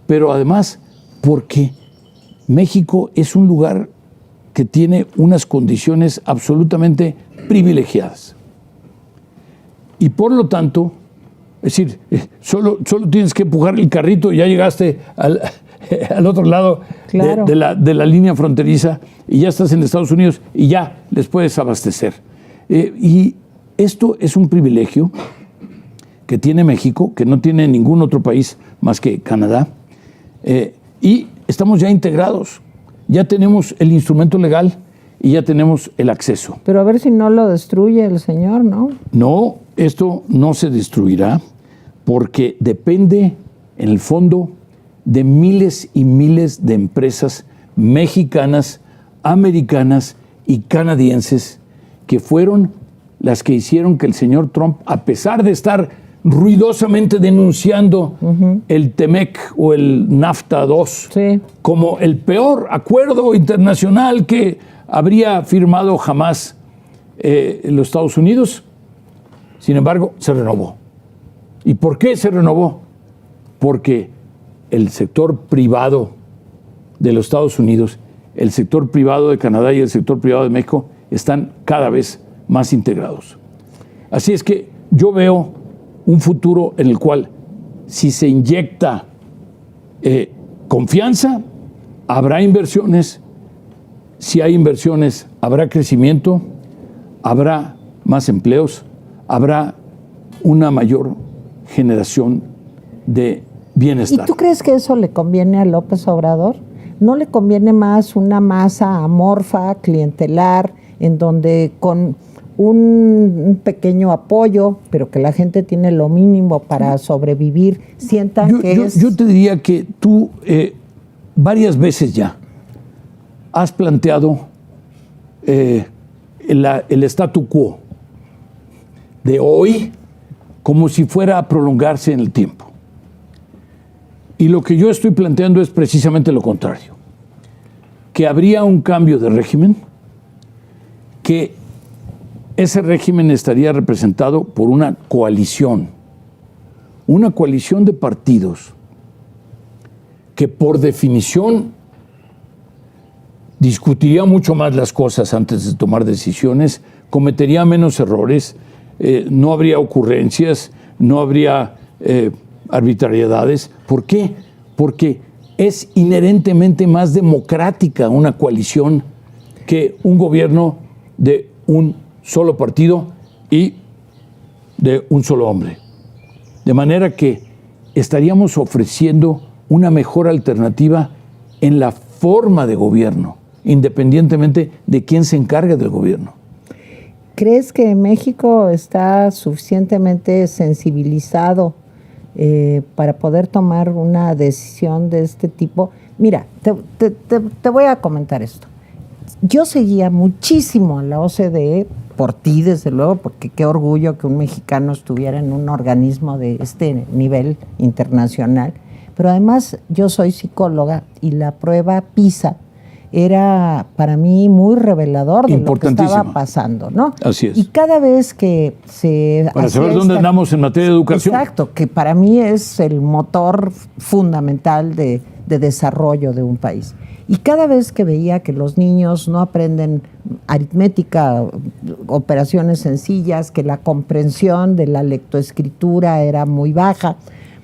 pero además porque México es un lugar que tiene unas condiciones absolutamente privilegiadas. Y por lo tanto, es decir, solo tienes que empujar el carrito y ya llegaste al otro lado de la línea fronteriza y ya estás en Estados Unidos y ya les puedes abastecer. Y esto es un privilegio que tiene México, que no tiene ningún otro país más que Canadá, y estamos ya integrados, ya tenemos el instrumento legal y ya tenemos el acceso. Pero a ver si no lo destruye el señor, ¿no? No, esto no se destruirá porque depende, en el fondo, de miles y miles de empresas mexicanas, americanas y canadienses que fueron las que hicieron que el señor Trump, a pesar de estar ruidosamente denunciando el TEMEC o el NAFTA 2 como el peor acuerdo internacional que habría firmado jamás los Estados Unidos, sin embargo, se renovó. ¿Y por qué se renovó? Porque el sector privado de los Estados Unidos, el sector privado de Canadá y el sector privado de México están cada vez más integrados. Así es que yo veo un futuro en el cual, si se inyecta confianza, habrá inversiones. Si hay inversiones, habrá crecimiento, habrá más empleos, habrá una mayor generación de bienestar. ¿Y tú crees que eso le conviene a López Obrador? ¿No le conviene más una masa amorfa, clientelar, en donde con un pequeño apoyo, pero que la gente tiene lo mínimo para sobrevivir, sientan yo te diría que tú varias veces ya has planteado el statu quo de hoy como si fuera a prolongarse en el tiempo. Y lo que yo estoy planteando es precisamente lo contrario, que habría un cambio de régimen, que ese régimen estaría representado por una coalición de partidos que por definición discutiría mucho más las cosas antes de tomar decisiones, cometería menos errores, no habría ocurrencias, no habría arbitrariedades. ¿Por qué? Porque es inherentemente más democrática una coalición que un gobierno de un solo partido y de un solo hombre. De manera que estaríamos ofreciendo una mejor alternativa en la forma de gobierno, independientemente de quién se encargue del gobierno. ¿Crees que México está suficientemente sensibilizado para poder tomar una decisión de este tipo? Mira, te voy a comentar esto. Yo seguía muchísimo a la OCDE, por ti desde luego, porque qué orgullo que un mexicano estuviera en un organismo de este nivel internacional, pero además yo soy psicóloga y la prueba PISA era para mí muy revelador de lo que estaba pasando, ¿no? Así es. Y cada vez que se... Para saber dónde andamos en materia de educación. Exacto, que para mí es el motor fundamental de desarrollo de un país. Y cada vez que veía que los niños no aprenden aritmética, operaciones sencillas, que la comprensión de la lectoescritura era muy baja,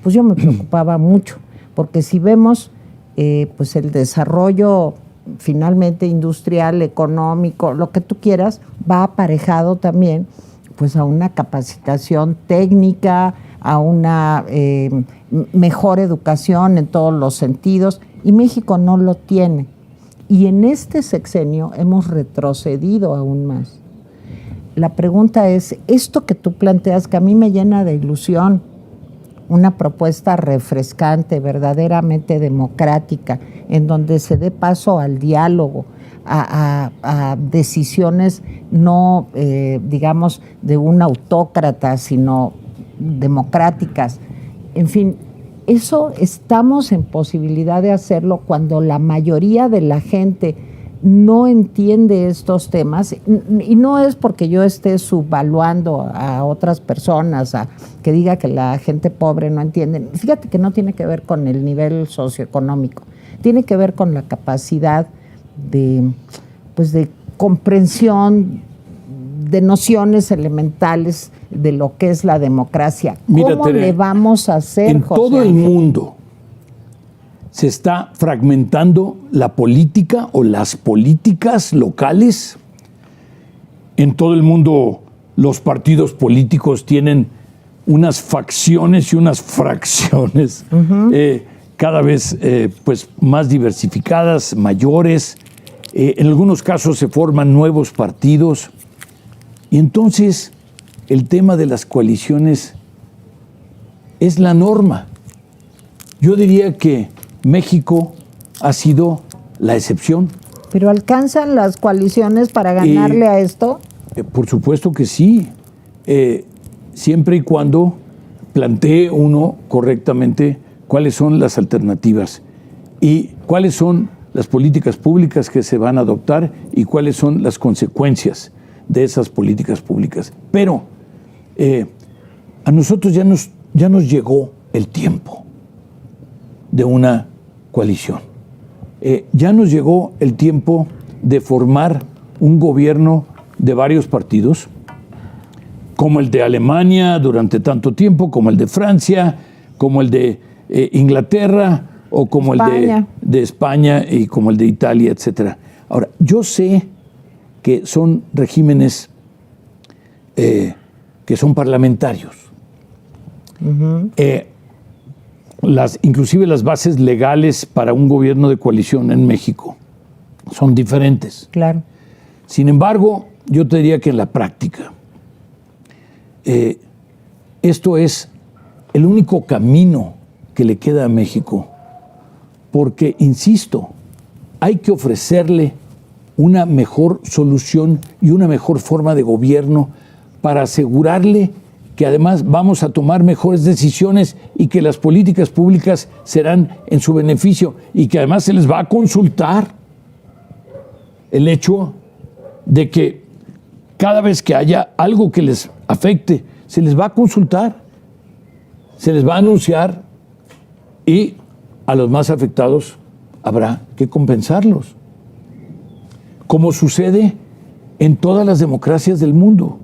pues yo me preocupaba mucho, porque si vemos pues el desarrollo finalmente industrial, económico, lo que tú quieras, va aparejado también pues a una capacitación técnica, a una mejor educación en todos los sentidos, y México no lo tiene. Y en este sexenio hemos retrocedido aún más. La pregunta es, esto que tú planteas, que a mí me llena de ilusión, una propuesta refrescante, verdaderamente democrática, en donde se dé paso al diálogo, a decisiones no, digamos, de un autócrata, sino democráticas. En fin, eso estamos en posibilidad de hacerlo cuando la mayoría de la gente no entiende estos temas, y no es porque yo esté subvaluando a otras personas, a que diga que la gente pobre no entiende. Fíjate que no tiene que ver con el nivel socioeconómico, tiene que ver con la capacidad de comprensión de nociones elementales de lo que es la democracia. Mira, ¿Cómo le vamos a hacer, en José todo el Ángel? mundo se está fragmentando la política o las políticas locales. En todo el mundo los partidos políticos tienen unas facciones y unas fracciones cada vez pues más diversificadas, mayores. En algunos casos se forman nuevos partidos. Y entonces el tema de las coaliciones es la norma. Yo diría que México ha sido la excepción. ¿Pero alcanzan las coaliciones para ganarle a esto? Por supuesto que sí, siempre y cuando plantee uno correctamente cuáles son las alternativas y cuáles son las políticas públicas que se van a adoptar y cuáles son las consecuencias de esas políticas públicas. Pero a nosotros ya nos llegó el tiempo de una coalición. Ya nos llegó el tiempo de formar un gobierno de varios partidos, como el de Alemania durante tanto tiempo, como el de Francia, como el de Inglaterra, o como España. el de España y como el de Italia, etcétera. Ahora, yo sé que son regímenes que son parlamentarios. Inclusive las bases legales para un gobierno de coalición en México son diferentes. Claro. Sin embargo, yo te diría que en la práctica, esto es el único camino que le queda a México, porque, insisto, hay que ofrecerle una mejor solución y una mejor forma de gobierno para asegurarle que además vamos a tomar mejores decisiones y que las políticas públicas serán en su beneficio y que además se les va a consultar. El hecho de que cada vez que haya algo que les afecte, se les va a consultar, se les va a anunciar y a los más afectados habrá que compensarlos, como sucede en todas las democracias del mundo.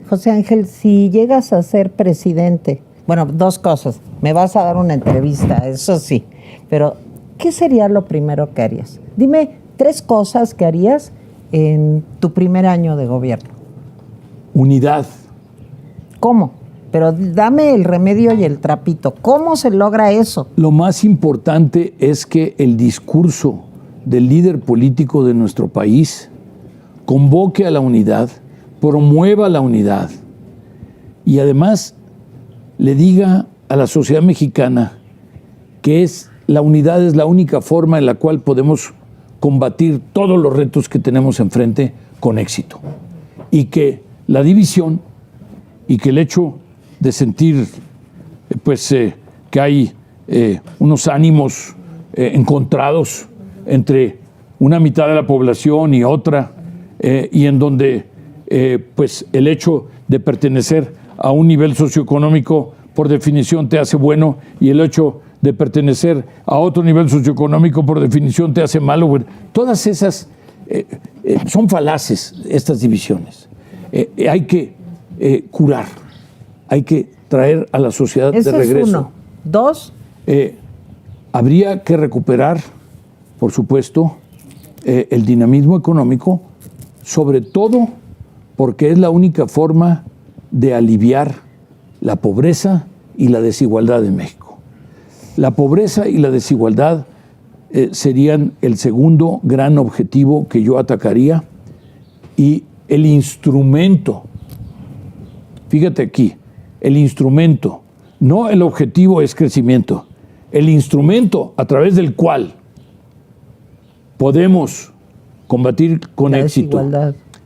José Ángel, si llegas a ser presidente, bueno, dos cosas, me vas a dar una entrevista, eso sí, pero ¿qué sería lo primero que harías? Dime 3 cosas que harías en tu primer año de gobierno. Unidad. ¿Cómo? Pero dame el remedio y el trapito. ¿Cómo se logra eso? Lo más importante es que el discurso del líder político de nuestro país convoque a la unidad, promueva la unidad y además le diga a la sociedad mexicana que la unidad es la única forma en la cual podemos combatir todos los retos que tenemos enfrente con éxito, y que la división y que el hecho de sentir que hay unos ánimos encontrados entre una mitad de la población y otra, y en donde pues el hecho de pertenecer a un nivel socioeconómico por definición te hace bueno, y el hecho de pertenecer a otro nivel socioeconómico por definición te hace malo. Bueno, todas esas son falaces, estas divisiones. Hay que curar, hay que traer a la sociedad Ese de regreso. Es uno. Dos. Habría que recuperar, por supuesto, el dinamismo económico, sobre todo porque es la única forma de aliviar la pobreza y la desigualdad en México. La pobreza y la desigualdad serían el segundo gran objetivo que yo atacaría, y el instrumento, fíjate aquí, el instrumento, no el objetivo es crecimiento, el instrumento a través del cual podemos combatir con éxito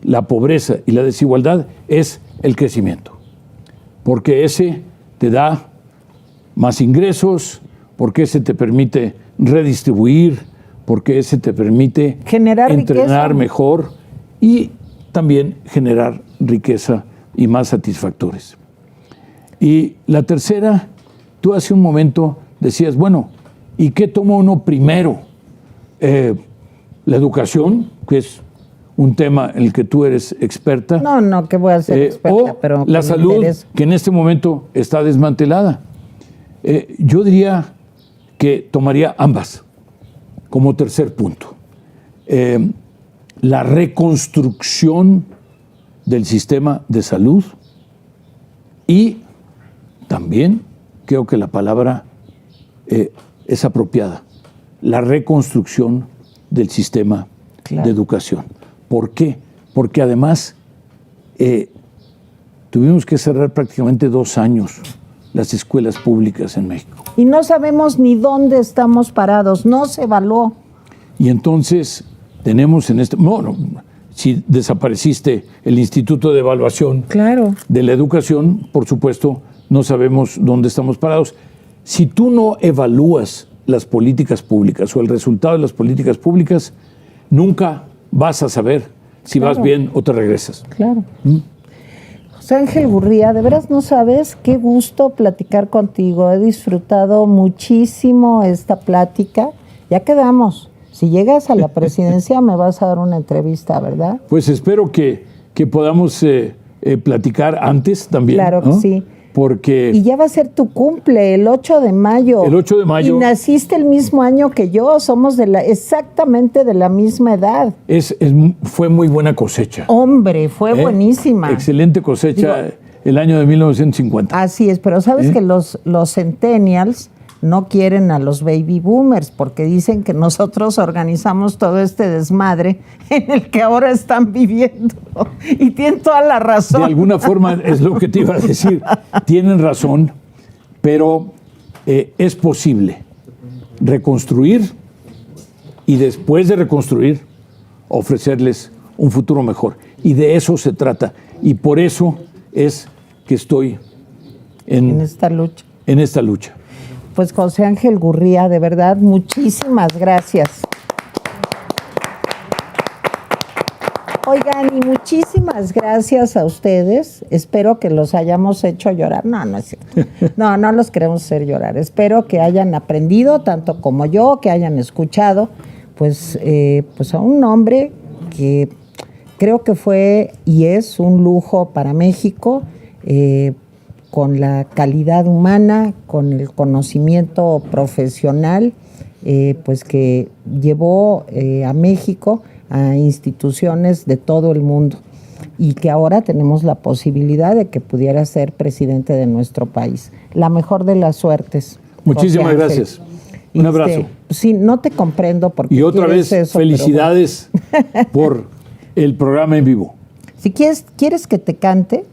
la pobreza y la desigualdad es el crecimiento, porque ese te da más ingresos, porque ese te permite redistribuir, porque ese te permite generar entrenar riqueza mejor y también generar riqueza y más satisfactores. Y la tercera, tú hace un momento decías, bueno, ¿y qué toma uno primero? La educación, que es un tema en el que tú eres experta. No, que voy a ser experta, o pero la salud, que en este momento está desmantelada. Yo diría que tomaría ambas como tercer punto. La reconstrucción del sistema de salud, y también creo que la palabra es apropiada, la reconstrucción del sistema de educación. ¿Por qué? Porque además tuvimos que cerrar prácticamente 2 años las escuelas públicas en México. Y no sabemos ni dónde estamos parados, no se evaluó. Y entonces tenemos en este... Bueno, si desapareciste el Instituto de Evaluación de la Educación, por supuesto, no sabemos dónde estamos parados. Si tú no evalúas las políticas públicas o el resultado de las políticas públicas, nunca vas a saber si vas bien o te regresas. Claro. José Ángel Gurría, de veras no sabes qué gusto platicar contigo. He disfrutado muchísimo esta plática. Ya quedamos. Si llegas a la presidencia me vas a dar una entrevista, ¿verdad? Pues espero que podamos platicar antes también. Claro que ¿no? sí. Porque... Y ya va a ser tu cumple, el 8 de mayo. El 8 de mayo. Y naciste el mismo año que yo, somos exactamente de la misma edad. Fue muy buena cosecha. Hombre, fue buenísima. Excelente cosecha. El año de 1950. Así es, pero sabes que los centennials no quieren a los baby boomers porque dicen que nosotros organizamos todo este desmadre en el que ahora están viviendo. Y tienen toda la razón. De alguna forma es lo que te iba a decir. Tienen razón, pero es posible reconstruir y después de reconstruir ofrecerles un futuro mejor. Y de eso se trata. Y por eso es que estoy en esta lucha. Pues José Ángel Gurría, de verdad, muchísimas gracias. Oigan, y muchísimas gracias a ustedes. Espero que los hayamos hecho llorar. No es cierto. No los queremos hacer llorar. Espero que hayan aprendido, tanto como yo, que hayan escuchado, pues a un hombre que creo que fue y es un lujo para México, con la calidad humana, con el conocimiento profesional, pues que llevó a México a instituciones de todo el mundo y que ahora tenemos la posibilidad de que pudiera ser presidente de nuestro país. La mejor de las suertes. Muchísimas gracias. Un abrazo. Sí, no te comprendo porque y otra vez eso, felicidades por el programa en vivo. Si quieres que te cante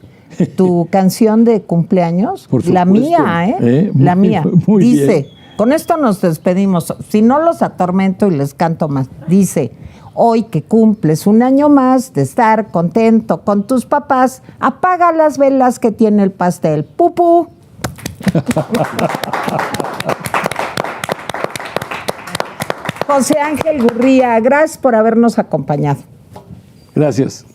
tu canción de cumpleaños, la mía, la mía. Dice, bien. Con esto nos despedimos. Si no los atormento y les canto más. Dice, hoy que cumples un año más de estar contento con tus papás, apaga las velas que tiene el pastel. ¡Pupú! José Ángel Gurría, gracias por habernos acompañado. Gracias.